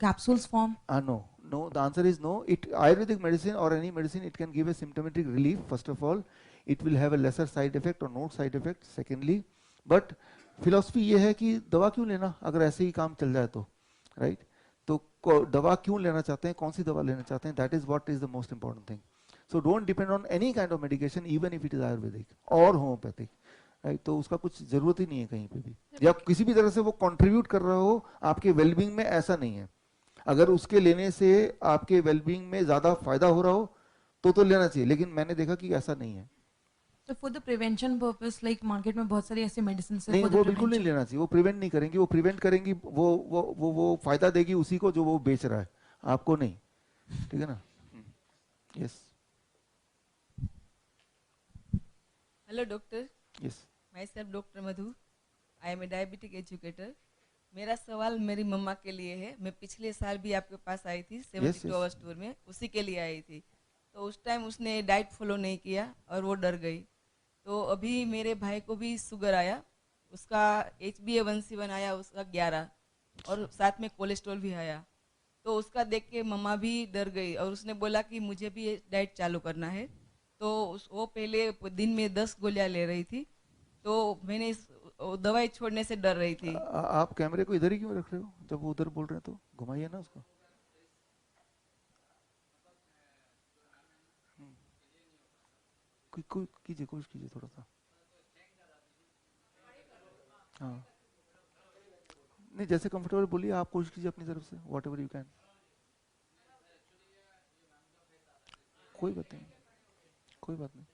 capsules form? No. No, the answer is no. Ayurvedic medicine or any medicine, it can give a symptomatic relief. First of all, it will have a lesser side effect or no side effect. Secondly, but philosophy ये है कि दवा क्यों लेना अगर ऐसे ही काम चल जाए तो, right? तो दवा क्यों लेना चाहते हैं, कौन सी दवा लेना चाहते हैं, that is what is the most important thing. So don't depend on any kind of medication, even if it is Ayurvedic or homeopathic. Right? तो उसका कुछ जरूरत ही नहीं है कहीं पे भी, या किसी भी तरह से वो कंट्रीब्यूट कर रहा हो आपके वेलबींग में, ऐसा नहीं है. अगर उसके लेने से आपके वेलबींग में ज्यादा फायदा हो रहा हो तो लेना चाहिए, लेकिन मैंने देखा कि ऐसा नहीं है. So for the prevention purpose, like market में बहुत सारी ऐसी मेडिसिन है. नहीं, वो बिल्कुल नहीं लेना चाहिए. वो प्रिवेंट नहीं करेंगी, वो प्रिवेंट करेंगी, वो फायदा देगी उसी को जो वो बेच रहा है, आपको नहीं. ठीक है ना. Yes. Hello doctor. Yes. Myself Dr. Madhu. I am a diabetic educator. मेरा सवाल मेरी मम्मा के लिए है. मैं पिछले साल भी आपके पास आई थी 72 आवर्स टूर में, उसी के लिए आई थी. तो उस टाइम उसने डाइट फॉलो नहीं किया और वो डर गई. तो अभी मेरे भाई को भी शुगर आया, उसका HbA1c आया, उसका 11 और साथ में कोलेस्ट्रॉल भी आया. तो उसका देख के मम्मा भी डर गई और उसने बोला कि मुझे भी डाइट चालू करना है. तो वो पहले दिन में 10 गोलियां ले रही थी, तो मैंने दवाई छोड़ने से डर रही थी. आप कैमरे को इधर ही क्यों रख रहे हो, जब वो उधर बोल रहे हैं तो घुमाइए ना उसको. कीजिए, कोशिश कीजिए थोड़ा सा. हाँ, नहीं, जैसे कंफर्टेबल बोलिए, आप कोशिश कीजिए अपनी तरफ से, व्हाट एवर यू कैन. कोई बात नहीं, कोई बात नहीं.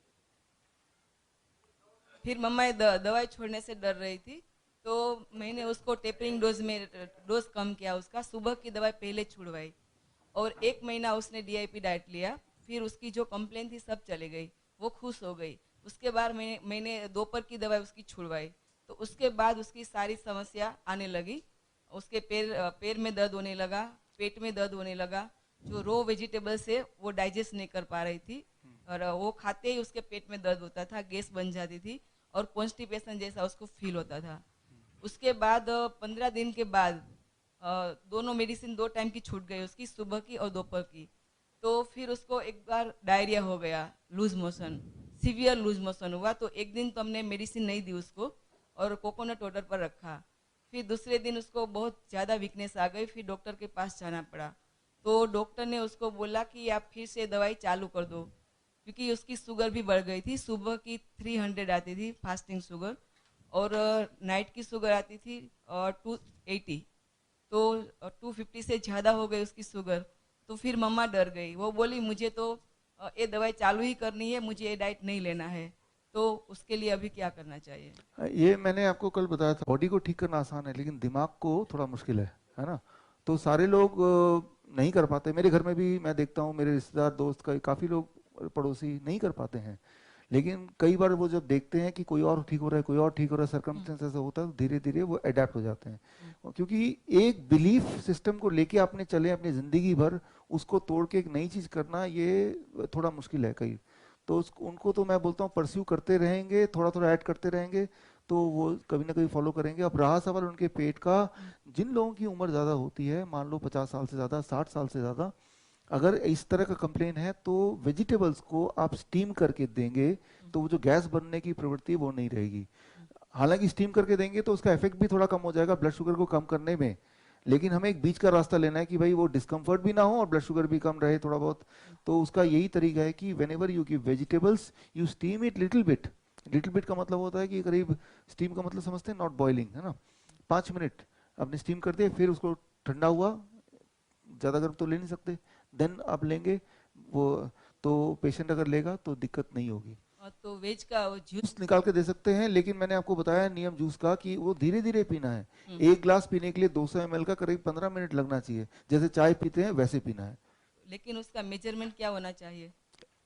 फिर मम्मा दवाई छोड़ने से डर रही थी, तो मैंने उसको टेपरिंग डोज कम किया, उसका सुबह की दवाई पहले छुड़वाई और 1 महीना उसने DIP डाइट लिया. फिर उसकी जो कंप्लेन थी सब चली गई, वो खुश हो गई. उसके बाद मैंने दोपहर की दवाई उसकी छुड़वाई, तो उसके बाद उसकी सारी समस्या आने लगी. उसके पैर में दर्द होने लगा, पेट में दर्द होने लगा. जो रो वेजिटेबल्स है वो डाइजेस्ट नहीं कर पा रही थी और वो खाते ही उसके पेट में दर्द होता था, गैस बन जाती थी और कॉन्स्टिपेशन जैसा उसको फील होता था. उसके बाद 15 दिन के बाद दोनों मेडिसिन 2 टाइम की छूट गई उसकी, सुबह की और दोपहर की. तो फिर उसको एक बार डायरिया हो गया, loose motion, severe loose motion हुआ. तो एक दिन तो हमने मेडिसिन नहीं दी उसको और कोकोनट वाटर पर रखा. फिर दूसरे दिन उसको बहुत ज़्यादा वीकनेस आ गई, फिर डॉक्टर के पास जाना पड़ा. तो डॉक्टर ने उसको बोला कि आप फिर से दवाई चालू कर दो, क्योंकि उसकी शुगर भी बढ़ गई थी. सुबह की 300 आती थी फास्टिंग शुगर और नाइट की शुगर आती थी 280, तो 250 से ज़्यादा हो गई उसकी शुगर. तो फिर मम्मा डर गई, वो बोली मुझे तो ये दवाई चालू ही करनी है, मुझे ये डाइट नहीं लेना है. तो उसके लिए अभी क्या करना चाहिए? ये मैंने आपको कल बताया था, बॉडी को ठीक करना आसान है लेकिन दिमाग को थोड़ा मुश्किल है ना. तो सारे लोग नहीं कर पाते. मेरे घर में भी मैं देखता हूँ, मेरे रिश्तेदार, दोस्त, काफ़ी लोग पड़ोसी नहीं कर पाते हैं. लेकिन कई बार वो जब देखते हैं कि कोई और ठीक हो रहा है, कोई और ठीक हो रहा है, सर्कमस्टेंस ऐसा होता है, तो धीरे धीरे वो अडेप्ट हो जाते हैं. क्योंकि एक बिलीफ सिस्टम को लेके आपने चले अपनी ज़िंदगी भर, उसको तोड़ के एक नई चीज़ करना ये थोड़ा मुश्किल है कई. तो उनको तो मैं बोलता हूँ परस्यू करते रहेंगे, थोड़ा थोड़ा ऐड करते रहेंगे तो वो कभी ना कभी फॉलो करेंगे. अब रहा सवाल उनके पेट का, जिन लोगों की उम्र ज़्यादा होती है, मान लो 50 साल से ज़्यादा, 60 साल से ज़्यादा, अगर इस तरह का कंप्लेन है तो वेजिटेबल्स को आप स्टीम करके देंगे तो वो जो गैस बनने की प्रवृत्ति वो नहीं रहेगी. हालांकि स्टीम करके देंगे तो उसका इफेक्ट भी थोड़ा कम हो जाएगा ब्लड शुगर को कम करने में, लेकिन हमें एक बीच का रास्ता लेना है कि भाई वो डिस्कम्फर्ट भी ना हो और ब्लड शुगर भी कम रहे थोड़ा बहुत. तो उसका यही तरीका है कि whenever you give vegetables you steam it little bit. Little bit का मतलब होता है कि करीब, स्टीम का मतलब समझते हैं, नॉट बॉइलिंग, है ना. 5 मिनट आपने स्टीम कर दिया, फिर उसको ठंडा हुआ, ज़्यादा गर्म तो ले नहीं सकते, देन आप लेंगे वो. तो पेशेंट अगर लेगा तो दिक्कत नहीं होगी. तो वेज का वो जूस निकाल के दे सकते हैं, लेकिन मैंने आपको बताया नियम जूस का कि वो धीरे धीरे पीना है। एक ग्लास पीने के लिए 200 ml का करीब 15 मिनट लगना चाहिए, जैसे चाय पीते हैं वैसे पीना है। लेकिन उसका मेजरमेंट क्या होना चाहिए?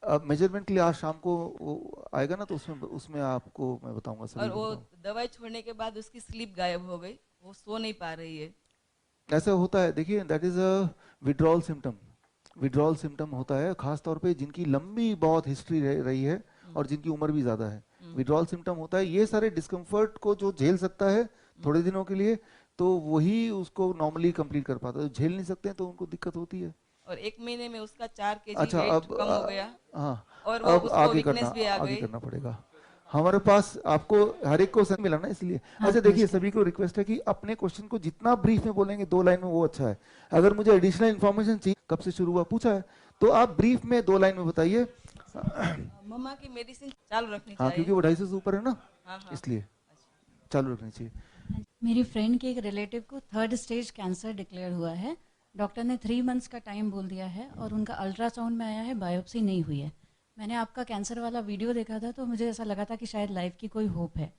अब मेजरमेंट के लिए आज शाम को वो आएगा ना, तो उसमें आपको मैं बताऊंगा सभी। और वो दवाई छोड़ने के बाद उसकी स्लीप गायब हो गई, वो सो नहीं पा रही है। ऐसा होता है, देखिए that is a withdrawal symptom. Withdrawal symptom होता है खास तौर पे जिनकी लंबी बहुत हिस्ट्री रही है और जिनकी उम्र भी ज्यादा है। विड्रॉल सिम्टम होता है, ये सारे डिस्कम्फर्ट को जो झेल सकता है थोड़े दिनों के लिए, तो वही उसको नॉर्मली कंप्लीट कर पाता है। झेल नहीं सकते हैं तो उनको दिक्कत होती है। और 1 महीने में उसका 4 kg अच्छा, वेट अब कम हो गया। हाँ, और अब उसको आगे वीकनेस भी आ आगे गई। करना पड़ेगा। हमारे पास आपको हर एक क्वेश्चन मिला ना, इसलिए अच्छा देखिए सभी को रिक्वेस्ट है कि अपने क्वेश्चन को जितना ब्रीफ में बोलेंगे 2 लाइन में वो अच्छा है। अगर मुझे एडिशनल इन्फॉर्मेशन चाहिए, कब से शुरू हुआ पूछा है, तो आप ब्रीफ में 2 लाइन में बताइए। मम्मा की मेडिसिन चालू रखनी हाँ, चाहिए। क्योंकि वो 250 से ऊपर है ना, हाँ, हाँ। इसलिए चालू रखनी चाहिए। मेरी फ्रेंड के एक रिलेटिव को 3rd स्टेज कैंसर डिक्लेयर हुआ है। डॉक्टर ने 3 मंथ्स का टाइम बोल दिया है और उनका अल्ट्रासाउंड में आया है, बायोप्सी नहीं हुई है। मैंने आपका कैंसर वाला वीडियो देखा था तो मुझे ऐसा लगा था कि शायद लाइफ की कोई होप है।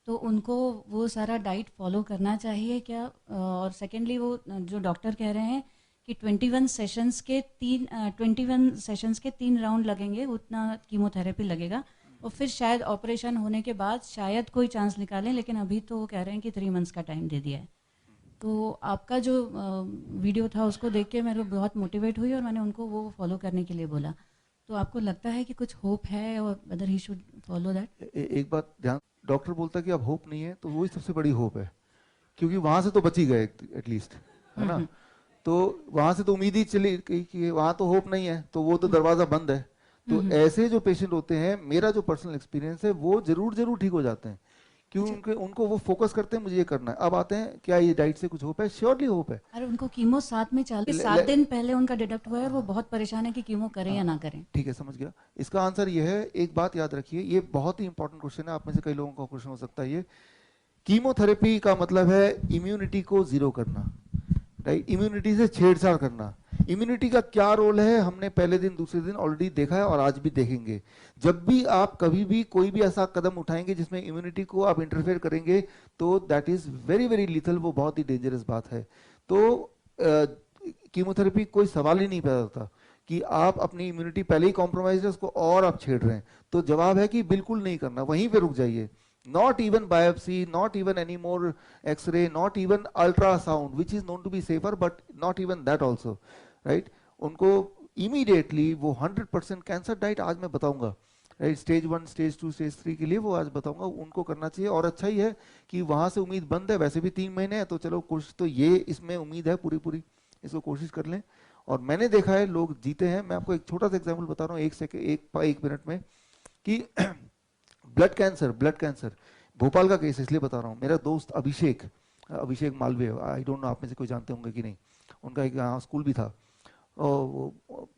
तो उनको वो सारा डाइट फॉलो करना चाहिए क्या? और सेकेंडली वो जो डॉक्टर कह रहे हैं कि 21 सेशंस के 3 राउंड लगेंगे, उतना कीमोथेरेपी लगेगा और फिर शायद ऑपरेशन होने के बाद शायद कोई चांस निकालें, लेकिन अभी तो वो कह रहे हैं कि 3 मंथ्स का टाइम दे दिया है। तो आपका जो वीडियो था उसको देख के मेरे को बहुत मोटिवेट हुई और मैंने उनको वो फॉलो करने के लिए बोला। तो आपको लगता है कि कुछ होप है और weather he should follow that? एक बात ध्यान, डॉक्टर बोलता है कि अब होप नहीं है, तो वही सबसे बड़ी होप है, क्योंकि वहां से तो बच ही गए एटलीस्ट, है ना। तो वहां से तो उम्मीद ही चली कि वहां तो होप नहीं है, तो वो तो दरवाजा बंद है। तो ऐसे जो पेशेंट होते हैं, मेरा जो पर्सनल एक्सपीरियंस है, वो जरूर ठीक हो जाते हैं, क्योंकि उनको वो फोकस करते हैं मुझे ये करना है। अब आते हैं क्या ये डाइट से कुछ होप है? श्योरली होप है। अरे उनको कीमो साथ में 7 दिन पहले उनका डिडक्ट हुआ है और वो बहुत परेशान है कि कीमो करें या ना करें। ठीक है, समझ गया। इसका आंसर ये है, एक बात याद रखिए, ये बहुत ही इंपॉर्टेंट क्वेश्चन है, आप में से कई लोगों का क्वेश्चन हो सकता है ये। कीमोथेरेपी का मतलब है इम्यूनिटी को जीरो करना, राइट? इम्यूनिटी से छेड़छाड़ करना। इम्यूनिटी का क्या रोल है हमने पहले दिन दूसरे दिन ऑलरेडी देखा है और आज भी देखेंगे। जब भी आप कभी भी कोई भी ऐसा कदम उठाएंगे जिसमें इम्यूनिटी को आप इंटरफेयर करेंगे, तो that is very very lethal, वो बहुत ही डेंजरस बात है। तो कीमोथेरेपी कोई सवाल ही नहीं पैदा होता कि आप अपनी इम्यूनिटी पहले ही कॉम्प्रोमाइज है, उसको और आप छेड़ रहे हैं। तो जवाब है कि बिल्कुल नहीं करना, वहीं पे रुक जाइए। Not even biopsy, not even any more X-ray, not even ultrasound, which is known to be safer, but not even that also, right? उनको immediately वो 100% कैंसर डाइट आज मैं बताऊंगा, राइट? स्टेज 1, स्टेज 2, स्टेज 3 के लिए वो आज बताऊंगा, उनको करना चाहिए। और अच्छा ही है कि वहां से उम्मीद बंद है, वैसे भी 3 महीने हैं, तो चलो कोशिश तो ये इसमें उम्मीद है पूरी, इसको कोशिश कर लें। और मैंने देखा है लोग जीते हैं। मैं आपको एक छोटा सा एग्जाम्पल बता रहा हूँ, एक मिनट में, कि ब्लड कैंसर भोपाल का केस इसलिए बता रहा हूँ। मेरा दोस्त अभिषेक मालवीय, आई डोंट नो आप में से कोई जानते होंगे कि नहीं, उनका एक यहाँ स्कूल भी था। और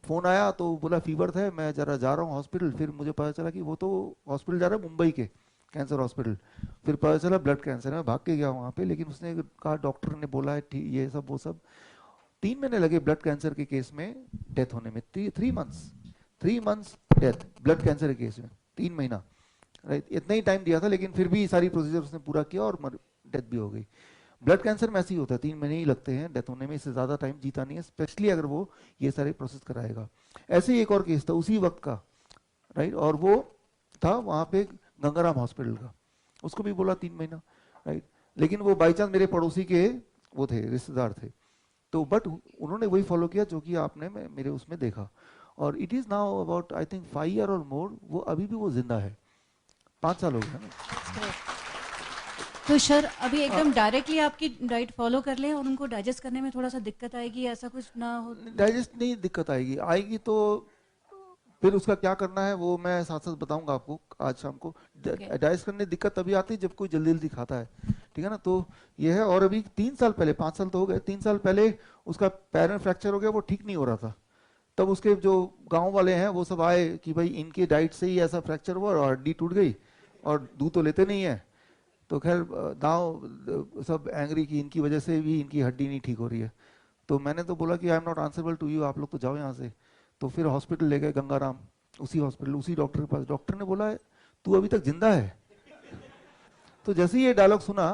फोन आया तो बोला फीवर था, मैं जरा जा रहा हूँ हॉस्पिटल। फिर मुझे पता चला कि वो तो हॉस्पिटल जा रहा है मुंबई के कैंसर हॉस्पिटल। फिर पता चला ब्लड कैंसर है। मैं भाग के गया वहाँ पे, लेकिन उसने कहा, डॉक्टर ने बोला है ये सब वो सब। 3 महीने लगे ब्लड कैंसर के केस में डेथ होने में। 3 मंथ्स डेथ ब्लड कैंसर के केस में, 3 महीना, राइट? इतना ही टाइम दिया था, लेकिन फिर भी सारी प्रोसीजर उसने पूरा किया और डेथ भी हो गई। ब्लड कैंसर में ऐसे ही होता है, 3 महीने ही लगते हैं डेथ होने में, इससे ज्यादा टाइम जीता नहीं है, स्पेशली अगर वो ये सारे प्रोसेस कराएगा। ऐसे ही एक और केस था उसी वक्त का, राइट? और वो था वहाँ पे गंगाराम हॉस्पिटल का, उसको भी बोला 3 महीना, राइट? लेकिन वो बाई चांस मेरे पड़ोसी के वो थे, रिश्तेदार थे, तो बट उन्होंने वही फॉलो किया जो कि आपने मेरे उसमें देखा। और it is now about I think 5 year और मोर, वो अभी भी वो जिंदा है, 5 साल हो गए ना। तो सर अभी एकदम डायरेक्टली आपकी डाइट फॉलो कर लें और उनको डाइजेस्ट करने में थोड़ा सा दिक्कत आएगी, ऐसा कुछ ना हो? डाइजेस्ट नहीं दिक्कत आएगी तो फिर उसका क्या करना है वो मैं साथ साथ बताऊंगा आपको आज शाम को। डाइजेस्ट करने दिक्कत तभी आती है जब कोई जल्दी जल्दी खाता है, ठीक है ना। तो ये है। और अभी 3 साल पहले, 5 साल तो हो गए, 3 साल पहले उसका पैर में फ्रैक्चर हो गया, वो ठीक नहीं हो रहा था। तब उसके जो गांव वाले हैं वो सब आए कि भाई इनके डाइट से ही ऐसा फ्रैक्चर हुआ और हड्डी टूट गई और दूध तो लेते नहीं है। तो खैर गांव सब एंग्री कि इनकी वजह से भी इनकी हड्डी नहीं ठीक हो रही है। तो मैंने तो बोला कि I am not answerable to you, आप लोग तो जाओ यहाँ से। तो फिर हॉस्पिटल ले गए गंगाराम, उसी हॉस्पिटल उसी डॉक्टर के पास। डॉक्टर ने बोला है तू अभी तक जिंदा है। तो जैसे ही ये डायलॉग सुना,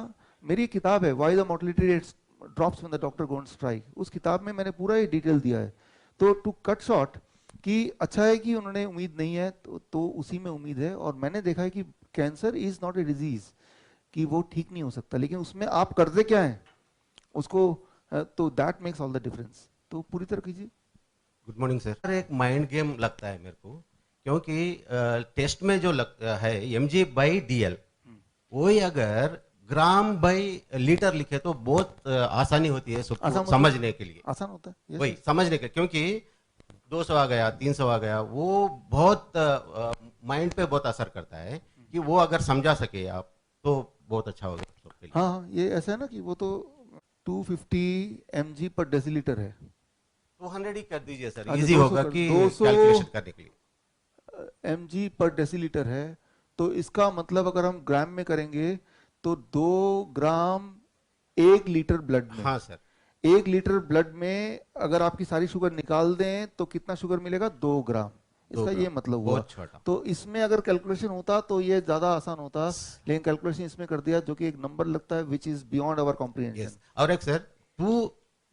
मेरी किताब है why the mortality rates drops when the doctor gone strike, उस किताब में मैंने पूरा ये डिटेल दिया है। तो टू कट शॉर्ट कि अच्छा है कि उन्होंने उम्मीद नहीं है तो उसी में उम्मीद है। और मैंने देखा है कि cancer is not a disease, कि वो ठीक नहीं हो सकता, लेकिन उसमें आप करते क्या हैं उसको, तो that makes all the difference. तो पूरी तरह कीजिए। Good morning sir. एक माइंड गेम लगता है मेरे को, क्योंकि टेस्ट में जो है mg/dl, वही अगर ग्राम बाई लीटर लिखे तो बहुत आसानी होती है सबको समझने के लिए। आसान होता है वही समझने के लिए, क्योंकि 200 आ गया, 300 आ गया, वो बहुत माइंड पे बहुत असर करता है। कि वो अगर समझा सके आप तो बहुत अच्छा होगा सबके लिए। हाँ, ये ऐसा है ना कि वो तो 250 mg/डेसीलीटर है। 200 ही कर दीजिए सर, इजी होगा कि कैलकुलेशन करने के लिए। mg/डेसीलीटर है, तो इसका मतलब अगर हम ग्राम में करेंगे तो 2 ग्राम 1 लीटर ब्लड में। हाँ सर। 1 लीटर ब्लड में अगर आपकी सारी शुगर निकाल दें तो कितना शुगर मिलेगा? 2 ग्राम। इसका ये मतलब हुआ। तो इसमें अगर कैलकुलेशन होता तो ये ज्यादा आसान होता, लेकिन कैलकुलेशन इसमें कर दिया जो कि एक नंबर लगता है which is beyond our comprehension. और एक सर 2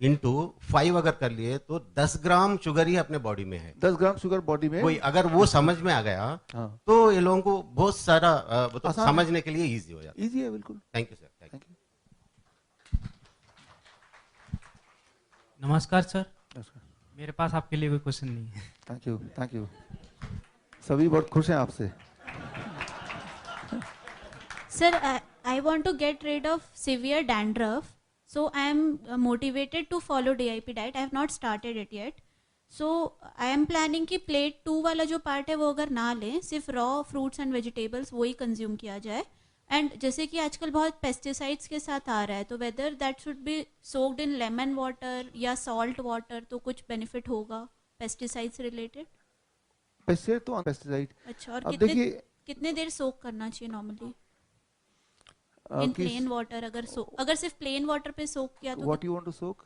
into 5 अगर कर लिए तो 10 ग्राम शुगर ही अपने बॉडी में है। 10 ग्राम शुगर बॉडी में, वही अगर वो समझ में आ गया तो ये लोगों को बहुत सारा समझने के लिए इजी हो जाता है। इजी है बिल्कुल। Thank you sir. Thank you. नमस्कार सर। मेरे पास आपके लिए कोई क्वेश्चन नहीं है। Thank you, thank you. सभी बहुत खुश हैं आपसे। Sir, I want to get rid of severe dandruff. So I am motivated to follow DIP diet. I have not started it yet. So I am planning कि plate 2 वाला जो part है वो अगर ना लें, सिर्फ raw fruits and vegetables वही consume किया जाए। And जैसे कि आजकल बहुत pesticides के साथ आ रहा है, तो whether that should be soaked in lemon water या salt water, तो कुछ benefit होगा pesticides related? पेस्टिसाइड तो पेस्टिसाइड। अच्छा, और कितने देर सोक करना चाहिए नॉर्मली इन प्लेन वाटर? अगर सिर्फ प्लेन वाटर पे सोक किया तो what you want to soak?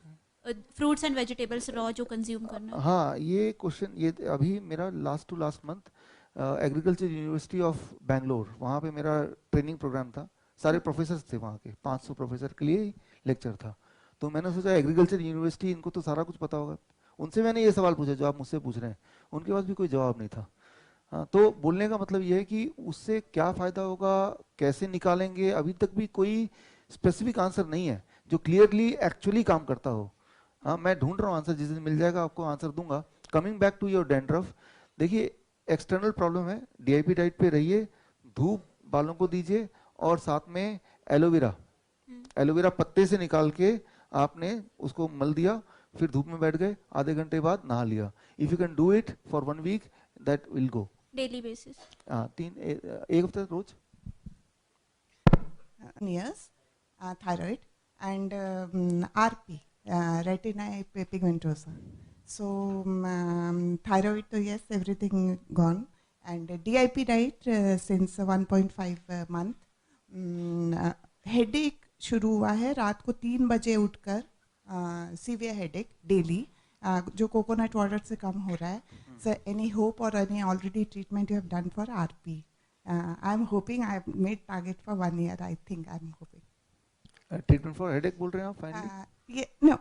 Fruits and vegetables raw जो कंज्यूम करना है। हाँ, ये क्वेश्चन ये अभी मेरा last month agriculture university of Bangalore, वहाँ पे मेरा ट्रेनिंग प्रोग्राम था। सारे प्रोफेसर थे वहाँ के, 500 प्रोफेसर के लिए लेक्चर था। तो मैंने सोचा एग्रीकल्चर यूनिवर्सिटी, इनको तो सारा कुछ पता होगा। उनसे मैंने ये सवाल पूछा जो आप मुझसे पूछ रहे हैं, उनके पास भी कोई जवाब नहीं था। हाँ, तो बोलने का मतलब ये है कि उससे क्या फ़ायदा होगा, कैसे निकालेंगे, अभी तक भी कोई स्पेसिफिक आंसर नहीं है जो क्लियरली एक्चुअली काम करता हो। हाँ, मैं ढूंढ रहा हूँ आंसर, जिस दिन मिल जाएगा आपको आंसर दूंगा। Coming back to your dandruff, देखिए एक्सटर्नल प्रॉब्लम है, DIP डाइट पे रहिए, धूप बालों को दीजिए, और साथ में एलोवेरा पत्ते से निकाल के आपने उसको मल दिया, फिर धूप में बैठ गए, आधे घंटे बाद नहा लिया। If you can do it for 1 week that will go. Daily basis? एक हफ्ते रोज। Yes, thyroid and RP, retinitis pigmentosa. So thyroid, yes, everything gone, and DIP diet since 1.5 month. Headache शुरू हुआ है, रात को 3 बजे उठकर सीवियर हेडेक डेली, जो कोकोनट वाटर से कम हो रहा है। सर, एनी होप और any already treatment you have done for RP? I am hoping, I have made target for 1 year, I think, I am hoping. Treatment for headache बोल रहे हैं आप फाइनली? ये नो,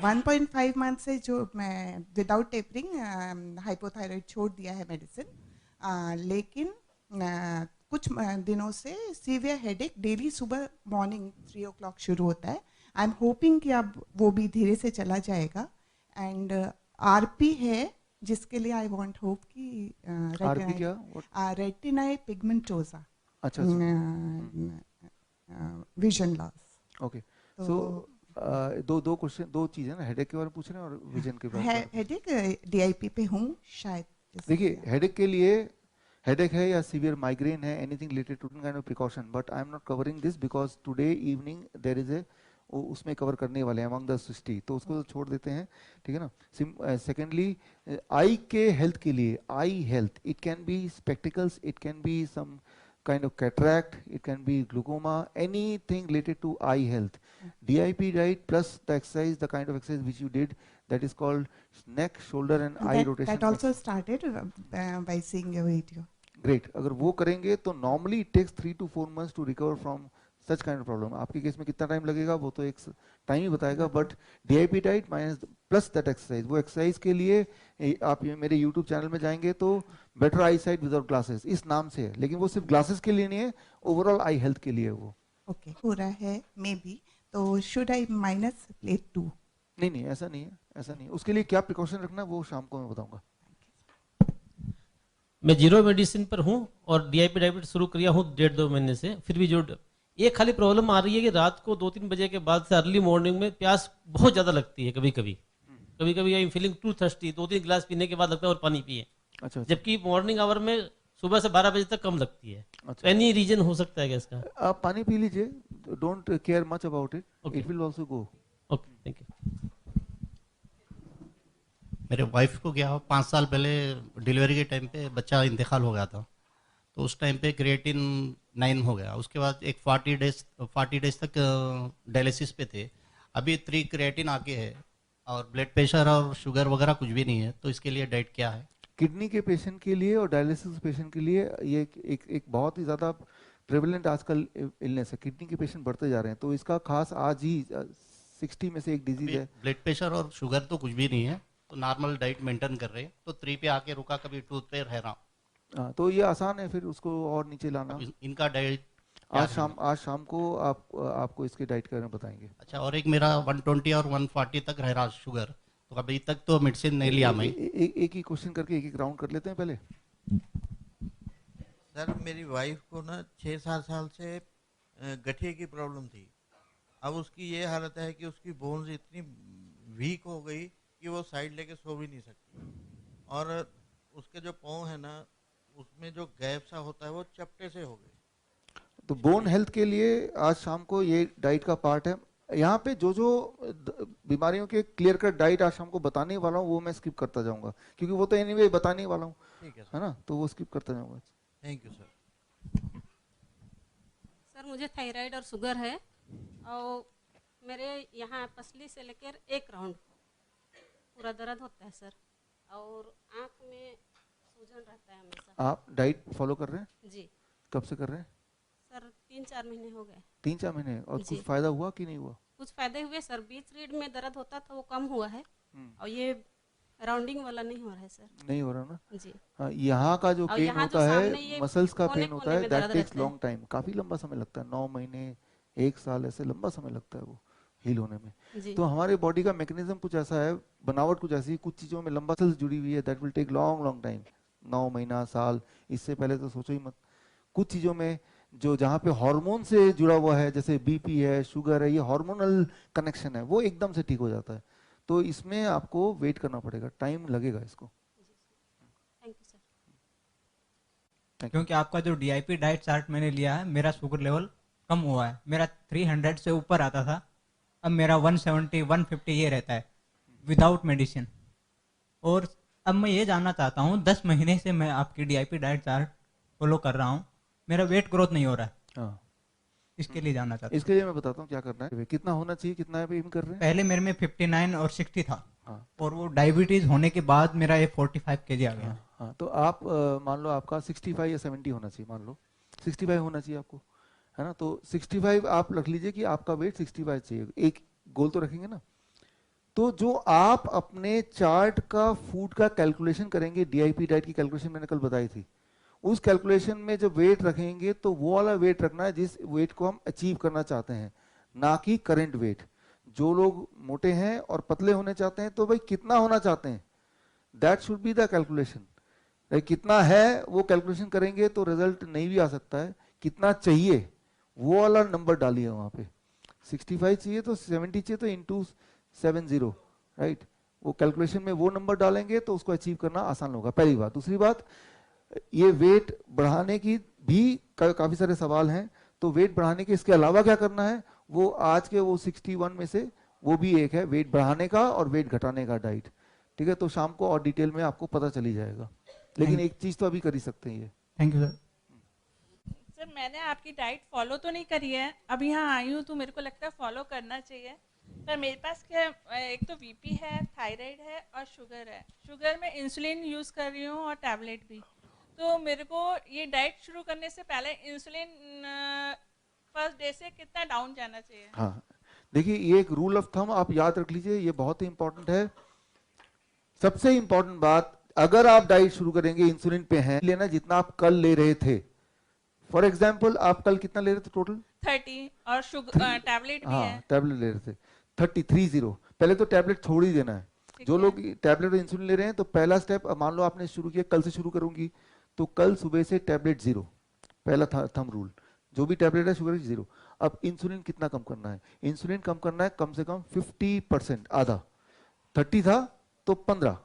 1.5 मंथ से जो मैं विदाउट टेपरिंग हाइपोथायराइड छोड़ दिया है मेडिसिन, लेकिन कुछ दिनों से सीवियर हेडेक डेली सुबह मॉर्निंग 3 o'clock शुरू होता है। आई एम होपिंग कि अब वो भी धीरे से चला जाएगा। एंड RP है जिसके लिए आई वांट होप कि रेटिनाइल पिगमेंटोसा, अच्छा, विजन लॉस। ओके, सो दो क्वेश्चन, 2 चीजें ना, हेडेक के बारे में पूछ रहे हैं और विजन के बारे में। हेडेक DIP पे हूँ शायद। देखिए, हेडेक के लिए, हेडेक है या सीवियर माइग्रेन है, anything related to kind of precaution, but I am not covering this because today evening there is a, उसमें कवर करने वाले हैं अमंग द 60, तो उसको छोड़ देते हैं, ठीक है ना। सेकेंडली, आई के हेल्थ के लिए, eye health, it can be spectacles, it can be some kind of cataract, it can be glaucoma, anything related to eye health. DIP diet plus the exercise, the kind of exercise which you did, that is called neck, shoulder and eye rotation. That also started by seeing your video. Great, अगर वो करेंगे तो normally it takes 3 to 4 months to recover from such kind of problem. आपके केस में कितना टाइम लगेगा वो तो एक टाइम ही बताएगा, but DIP diet minus plus that exercise, वो एक्सरसाइज के लिए आप मेरे यूट्यूब चैनल में जाएंगे तो better I site without glasses इस नाम से है, लेकिन वो सिर्फ ग्लासेस के लिए नहीं है, ओवरऑल आई हेल्थ के लिए है वो। ओके हो रहा है मे बी, तो शुड आई माइनस प्लेट 2? नहीं ऐसा नहीं है, ऐसा नहीं है। उसके लिए क्या प्रिकॉशन रखना है वो शाम को मैं बताऊंगा। मैं जीरो मेडिसिन पर हूँ और डीआईपी डायबिटीज शुरू किया हूँ 1.5-2 महीने से, फिर भी जो एक खाली प्रॉब्लम आ रही है कि रात को 2-3 बजे के बाद से अर्ली मॉर्निंग में प्यास बहुत ज़्यादा लगती है। कभी कभी I am feeling too thirsty, 2-3 glass पीने के बाद लगता है और पानी पिए। अच्छा। जबकि मॉर्निंग आवर में सुबह से 12 बजे तक कम लगती है। अच्छा। एनी रीजन हो सकता है क्या इसका? आप पानी पी लीजिए, don't care much about it, it will also go. Okay, thank you. मेरे वाइफ को क्या 5 साल पहले डिलीवरी के टाइम पे बच्चा इंतकाल हो गया था, तो उस टाइम पे क्रिएटिन 9 हो गया। उसके बाद एक 40 डेज तक डायलिसिस पे थे। अभी 3 क्रिएटिन आके है और ब्लड प्रेशर और शुगर वगैरह कुछ भी नहीं है, तो इसके लिए डाइट क्या है? किडनी के पेशेंट के लिए और डायलिसिस पेशेंट के लिए ये एक बहुत ही ज़्यादा प्रेवलेंट आजकल इलनेस है। किडनी के पेशेंट बढ़ते जा रहे हैं, तो इसका खास आज ही 60 में से एक डिजीज है। ब्लड प्रेशर और शुगर तो कुछ भी नहीं है, तो नॉर्मल डाइट मेंटेन कर रहे हैं, तो 3 पे आके रुका, कभी 2 पे रह रहा हूँ। हाँ, तो ये आसान है फिर उसको और नीचे लाना। इनका डाइट आज शाम को आपको इसके डाइट के बारे में बताएंगे। अच्छा, और एक मेरा 120 और 140 तक रह रहा शुगर, तो अभी तक तो मेडिसिन नहीं लिया मैं। एक ही क्वेश्चन करके एक राउंड कर लेते हैं पहले। सर मेरी वाइफ को ना 6-7 साल से गठिए की प्रॉब्लम थी। अब उसकी ये हालत है कि उसकी बोन्स इतनी वीक हो गई कि वो साइड लेके सो भी नहीं सकती, और उसके जो पाँव है ना उसमें जो गैप सा होता है वो चपटे से हो गए। तो बोन हेल्थ के लिए आज शाम को ये डाइट का पार्ट है। यहाँ पे जो बीमारियों के क्लियर कट डाइट आज शाम को बताने वाला हूँ वो मैं स्किप करता जाऊंगा, क्योंकि वो तो एनीवे बताने वाला हूँ, है ना, तो वो स्किप करता जाऊंगा। Thank you sir. सर मुझे थायराइड और शुगर है, और मेरे यहाँ पसली से लेकर 1 राउंड पूरा दर्द होता है सर, और आँख में सूजन रहता है हमेशा। आप डाइट फॉलो कर रहे हैं? जी। कब से कर रहे हैं? सर 3-4 महीने हो गए। 3-4 महीने, और कुछ फायदा हुआ कि नहीं हुआ? कुछ फायदे हुए सर, बीच रीढ़ में दर्द होता था वो कम हुआ है, और ये राउंडिंग वाला नहीं हो रहा है सर। नहीं हो रहा ना? जी। हाँ, यहाँ का जो पेन होता है, मसल्स का पेन होता है, दैट टेक्स लॉन्ग टाइम, काफी लंबा समय लगता है, 9 महीने 1 साल ऐसे लंबा समय लगता है वो हील होने में। तो हमारे बॉडी का मैकेनिज्म कुछ ऐसा है, बनावट कुछ ऐसी, कुछ चीजों में लंबा सेल्स जुड़ी हुई है, that will take long time, 9 महीना साल, इससे पहले तो सोचो ही मत। कुछ चीजों में जो जहाँ पे हार्मोन से जुड़ा हुआ है, जैसे बीपी है, शुगर है, ये हार्मोनल कनेक्शन है, वो एकदम से ठीक हो जाता है। तो इसमें आपको वेट करना पड़ेगा, टाइम लगेगा इसको। Thank you sir. क्योंकि आपका जो डीआईपी डाइट चार्ट मैंने लिया है, मेरा शुगर लेवल कम हुआ है। मेरा 300 से ऊपर आता था, अब मेरा 170 150 ये रहता है विदाउट मेडिसिन। और अब मैं ये जानना चाहता हूँ, 10 महीने से मैं आपकी डीआईपी डाइट चार्ट फॉलो कर रहा हूँ, मेरा वेट ग्रोथ नहीं हो रहा है। हाँ, इसके लिए जानना चाहता हूँ। इसके लिए मैं बताता हूँ क्या करना है, कितना होना चाहिए, कितना एम कर रहे हैं? पहले मेरे में 59 और 60 था। हाँ। और वो डायबिटीज होने के बाद मेरा ये 45 kg आ गया। हाँ, तो आप मान लो आपका 65 या 70 होना चाहिए, मान लो 65 होना चाहिए आपको, है ना। तो 65 आप रख लीजिए कि आपका वेट 65 चाहिए, एक गोल तो रखेंगे ना। तो जो आप अपने चार्ट का फूड का कैलकुलेशन करेंगे, डीआईपी डाइट की कैलकुलेशन मैंने कल बताई थी, उस कैलकुलेशन में जब वेट रखेंगे तो वो वाला वेट रखना है जिस वेट को हम अचीव करना चाहते हैं, ना कि करंट वेट। जो लोग मोटे हैं और पतले होने चाहते हैं, तो भाई कितना होना चाहते हैं, that should be the calculation. कितना है वो कैलकुलेशन करेंगे तो रिजल्ट नहीं भी आ सकता है, कितना चाहिए वो वाला नंबर डालिए वहां पे। 65 चाहिए तो 70 चाहिए तो इंटू 70, राइट। वो कैलकुलेशन में वो नंबर डालेंगे तो उसको अचीव करना आसान होगा, पहली बात। दूसरी बात, ये वेट बढ़ाने की भी काफी सारे सवाल हैं, तो वेट बढ़ाने के इसके अलावा क्या करना है, वो आज के वो 61 में से वो भी एक है, वेट बढ़ाने का और वेट घटाने का डाइट, ठीक है। तो शाम को और डिटेल में आपको पता चली जाएगा, लेकिन एक चीज तो अभी कर ही सकते हैं ये। Thank you sir. सर मैंने आपकी डाइट फॉलो तो नहीं करी है, अब यहाँ आई हूँ तो मेरे को लगता है फॉलो करना चाहिए। पर मेरे पास क्या, एक तो बीपी है, थायराइड है और शुगर है। शुगर में इंसुलिन यूज़ कर रही हूँ और टैबलेट भी। तो मेरे को ये डाइट शुरू करने से पहले इंसुलिन फर्स्ट डे से कितना डाउन जाना चाहिए? हाँ, देखिए ये एक रूल ऑफ थंब आप याद रख लीजिए, ये बहुत ही इंपॉर्टेंट है। सबसे इंपॉर्टेंट बात, अगर आप डाइट शुरू करेंगे इंसुलिन पे हैं, लेना जितना आप कल ले रहे थे। फॉर एग्जाम्पल आप कल कितना ले रहे थे टोटल? 30 और शुगर टैबलेट भी है। टैबलेट ले रहे थे 30। पहले तो टैबलेट छोड़ ही देना है। जो लोग टैबलेट और इंसुलिन ले रहे हैं तो पहला स्टेप, मान लो आपने शुरू किया, कल से शुरू करूंगी तो कल सुबह से टैबलेट 0, पहला थंब रूल। जो भी टैबलेट है शुगर 0। अब इंसुलिन कितना कम करना है? इंसुलिन कम करना है कम से कम 50%, आधा। 30 था तो 15,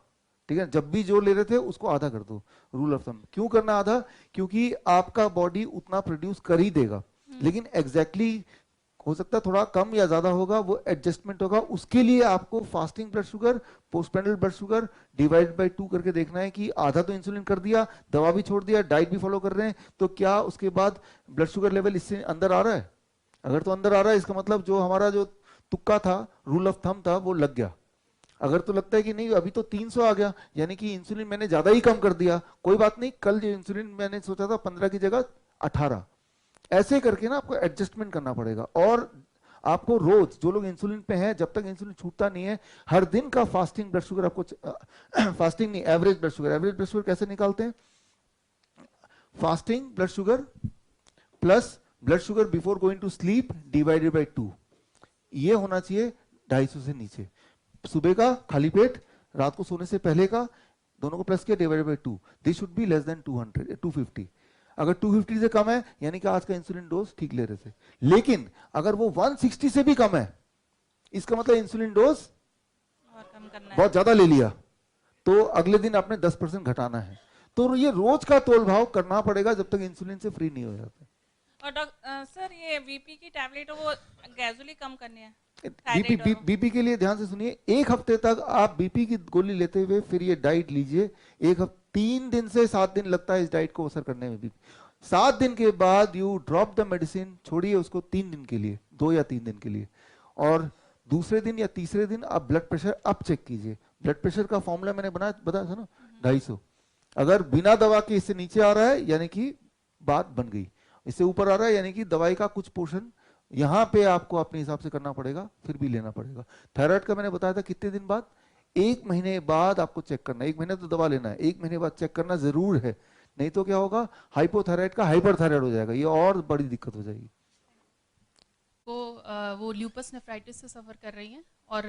ठीक है। जब भी जो ले रहे थे उसको आधा कर दो, रूल ऑफ थंब। क्यों करना आधा? क्योंकि आपका बॉडी उतना प्रोड्यूस कर ही देगा, लेकिन एग्जैक्टली हो सकता है थोड़ा कम या ज्यादा होगा, वो एडजस्टमेंट होगा। उसके लिए आपको fasting blood sugar, postprandial blood sugar divide by 2 करके देखना है कि आधा तो इंसुलिन कर दिया, दवा भी छोड़ दिया, डाइट भी फॉलो कर रहे हैं, तो क्या उसके बाद ब्लड शुगर लेवल इससे अंदर आ रहा है? अगर तो अंदर आ रहा है, इसका मतलब जो हमारा जो तुक्का था, रूल ऑफ थंब था, वो लग गया। अगर तो लगता है कि नहीं अभी तो 300 आ गया, यानी कि इंसुलिन मैंने ज्यादा ही कम कर दिया, कोई बात नहीं, कल जो इंसुलिन मैंने सोचा था 15 की जगह 18, ऐसे करके ना आपको एडजस्टमेंट करना पड़ेगा। और आपको रोज, जो लोग इंसुलिन पे हैं, जब तक इंसुलिन छूटता नहीं है, हर दिन का फास्टिंग ब्लड शुगर आपको फास्टिंग नहीं, average blood sugar. Average blood sugar कैसे निकालते हैं? Fasting blood sugar plus blood sugar before going to sleep divided by 2, ये होना चाहिए 250 से नीचे। सुबह का खाली पेट, रात को सोने से पहले का, दोनों को प्लस किया divided by 2, this should be less than 250। अगर 250 से कम है यानी कि आज का इंसुलिन डोज ठीक ले रहे थे। लेकिन अगर वो 160 से भी कम है, इसका मतलब इंसुलिन डोज बहुत ज्यादा ले लिया, तो अगले दिन आपने 10% घटाना है। तो ये रोज का तोल भाव करना पड़ेगा जब तक इंसुलिन से फ्री नहीं हो जाता। और सर ये बीपी की टैबलेट वो ग्रेजुअली कम करनी है? बीपी के लिए ध्यान से सुनिए, 1 हफ्ते तक आप बीपी की गोली लेते हुए फिर ये डाइट लीजिए। 3 दिन से 7 दिन लगता है इस डाइट को असर करने में भी। 7 दिन के बाद यू ड्रॉप द मेडिसिन, छोड़िए उसको 3 दिन के लिए, 2 या 3 दिन के लिए, और दूसरे दिन या तीसरे दिन आप ब्लड प्रेशर अप चेक कीजिए। ब्लड प्रेशर का फॉर्मूला मैंने बताया था ना, 250। अगर बिना दवा के इससे नीचे आ रहा है यानी कि बात बन गई, इससे ऊपर आ रहा है यानी कि दवाई का कुछ पोर्शन यहाँ पे आपको अपने हिसाब से करना पड़ेगा, फिर भी लेना पड़ेगा। थायराइड का मैंने बताया था कितने दिन बाद? 1 महीने बाद आपको चेक करना है। 1 महीने तो दवा लेना है, 1 महीने बाद चेक करना जरूर है, नहीं तो क्या होगा, हाइपोथायराइड का हाइपरथायराइड हो जाएगा, ये और बड़ी दिक्कत हो जाएगी। वो ल्यूपस नेफ्राइटिस से सफ़र कर रही हैं और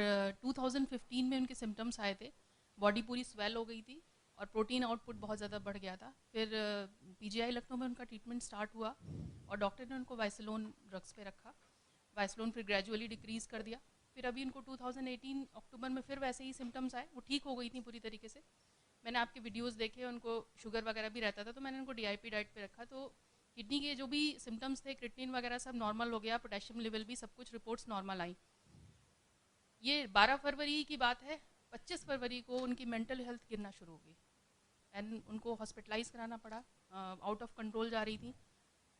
2015 में उनके सिम्टम्स आए थे, बॉडी पूरी स्वेल हो गई थी और प्रोटीन आउटपुट बहुत ज़्यादा बढ़ गया था। फिर पीजीआई लखनऊ में उनका ट्रीटमेंट स्टार्ट हुआ और डॉक्टर ने उनको वाइसलोन ड्रग्स पे रखा। वाइसलोन फिर ग्रेजुअली डिक्रीज़ कर दिया। फिर अभी इनको 2018 अक्टूबर में फिर वैसे ही सिम्टम्स आए, वो ठीक हो गई थी पूरी तरीके से। मैंने आपके वीडियोस देखे, उनको शुगर वगैरह भी रहता था, तो मैंने उनको डीआईपी डाइट पे रखा। तो किडनी के जो भी सिम्टम्स थे, क्रिएटिनिन वगैरह सब नॉर्मल हो गया, पोटेशियम लेवल भी, सब कुछ रिपोर्ट्स नॉर्मल आई। ये 12 फरवरी की बात है, 25 फरवरी को उनकी मेंटल हेल्थ गिरना शुरू हो गई एंड उनको हॉस्पिटलाइज कराना पड़ा, आउट ऑफ कंट्रोल जा रही थी।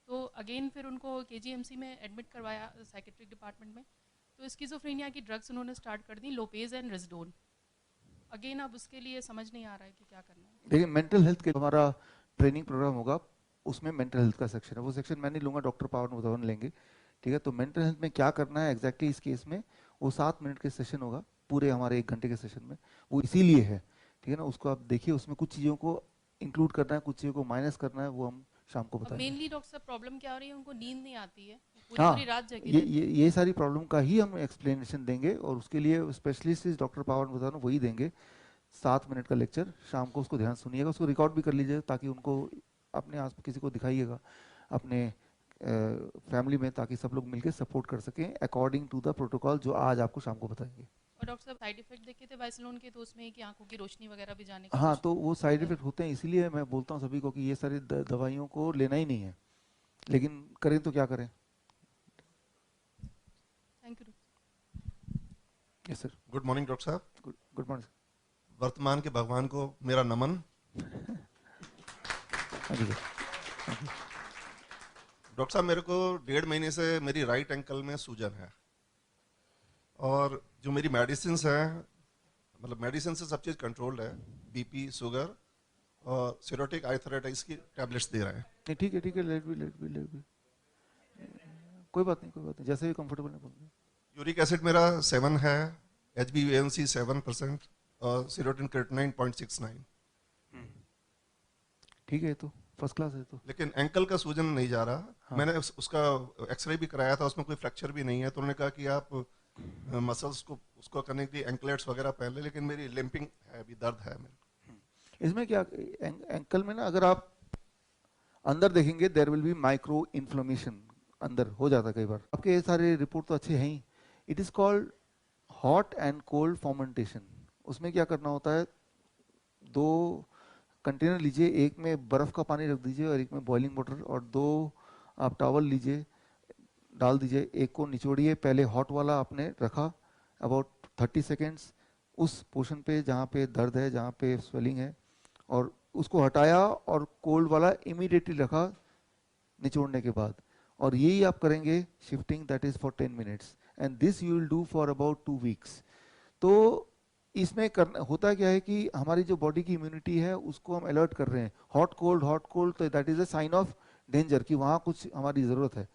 तो अगेन फिर उनको केजीएमसी में एडमिट करवाया साइकेट्रिक डिपार्टमेंट में। तो स्किज़ोफ्रेनिया की ड्रग्स उन्होंने स्टार्ट कर दी, लोपेज एंड रिजडोन। अगेन अब उसके लिए समझ नहीं आ रहा है कि क्या करना है। देखिए मेंटल हेल्थ के हमारा ट्रेनिंग प्रोग्राम होगा, उसमें मेंटल हेल्थ का सेक्शन है, वो सेक्शन मैं नहीं लूंगा, डॉक्टर पावन उदाहरण लेंगे, ठीक है। तो मेंटल हेल्थ में क्या करना है एग्जैक्टली इस केस में, वो 7 मिनट के सेशन होगा, पूरे हमारे 1 घंटे के सेशन में, वो इसीलिए है, ठीक है ना। उसको आप देखिए, उसमें कुछ चीज़ों को इंक्लूड करना है, कुछ चीज़ों को माइनस करना है, वो हम शाम को बताएंगे। मेनली डॉक्टर साहब प्रॉब्लम क्या हो रही है, उनको नींद नहीं आती है, हाँ, पूरी रात जगी रहती है। ये सारी प्रॉब्लम का ही हम एक्सप्लेनेशन देंगे और उसके लिए स्पेशलिस्ट डॉक्टर पावन बताना वही देंगे। 7 मिनट का लेक्चर शाम को, उसको ध्यान सुनिएगा, उसको रिकॉर्ड भी कर लीजिएगा ताकि उनको अपने आस किसी को दिखाइएगा अपने फैमिली में, ताकि सब लोग मिलकर सपोर्ट कर सकें अकॉर्डिंग टू द प्रोटोकॉल जो आज आपको शाम को बताएंगे। और डॉक्टर साहब साइड इफेक्ट देखे थे वाइसलोन के, तो उसमें कि आंखों की रोशनी वगैरह भी जाने की। हाँ, तो वो साइड इफेक्ट होते हैं, इसीलिए मैं बोलता हूँ सभी को कि ये सारी दवाइयों को लेना ही नहीं है, लेकिन करें तो क्या करें। Thank you. Yes sir. Good morning doctor साहब। Good morning. वर्तमान के भगवान को मेरा नमन। डॉक्टर साहब, मेरे को 1.5 महीने से मेरी राइट एंकल में सूजन है और जो मेरी मेडिसिन है, मतलब मेडिसिन से सब चीज़ कंट्रोल्ड है, बीपी, शुगर और सीरोटिक आर्थराइटिस की टैबलेट्स दे रहे हैं। नहीं ठीक है, लेट बी, कोई बात नहीं, जैसे भी कंफर्टेबल है बोलिए। यूरिक एसिड मेरा 7 है, HbA1c 7% और सीरोटिन क्रिएटिनिन 0.69। ठीक है, तो फर्स्ट क्लास है। तो लेकिन एंकल का सूजन नहीं जा रहा। हाँ। मैंने उसका एक्सरे भी कराया था, उसमें कोई फ्रैक्चर भी नहीं है। तो उन्होंने कहा कि आप मसल्स को उसको करने के लिए एंकलेट्स वगैरह पहन ले, लेकिन मेरी लिम्पिंग है, अभी दर्द है मेरे। इसमें क्या एंकल में ना अगर आप अंदर देखेंगे there will be micro inflammation, अंदर हो जाता है कई बार। आपके ये सारे रिपोर्ट तो अच्छे हैं ही। It is called hot and cold fermentation. उसमें क्या करना होता है, 2 कंटेनर लीजिए, एक में बर्फ का पानी रख दीजिए और एक में बॉइलिंग वाटर, और 2 आप टॉवल लीजिए, डाल दीजिए, एक को निचोड़िए। पहले हॉट वाला आपने रखा अबाउट 30 सेकेंड्स उस पोर्शन पे जहाँ पे दर्द है, जहाँ पे स्वेलिंग है, और उसको हटाया, और कोल्ड वाला इमीडिएटली रखा निचोड़ने के बाद। और यही आप करेंगे shifting, that is for 10 minutes, and this you will do for about 2 weeks. तो इसमें करना होता क्या है कि हमारी जो बॉडी की इम्यूनिटी है उसको हम अलर्ट कर रहे हैं। हॉट कोल्ड, तो that is a sign of danger कि वहाँ कुछ हमारी ज़रूरत है।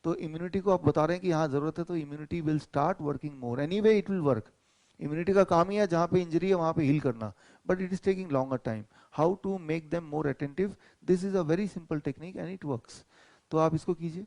तो इम्यूनिटी को आप बता रहे हैं कि यहाँ ज़रूरत है, तो immunity will start working more. Anyway it will work. Immunity का काम ही है जहाँ पे इंजरी है वहाँ पे हील करना, but it is taking longer time. How to make them more attentive, this is a very simple technique and it works. तो आप इसको कीजिए।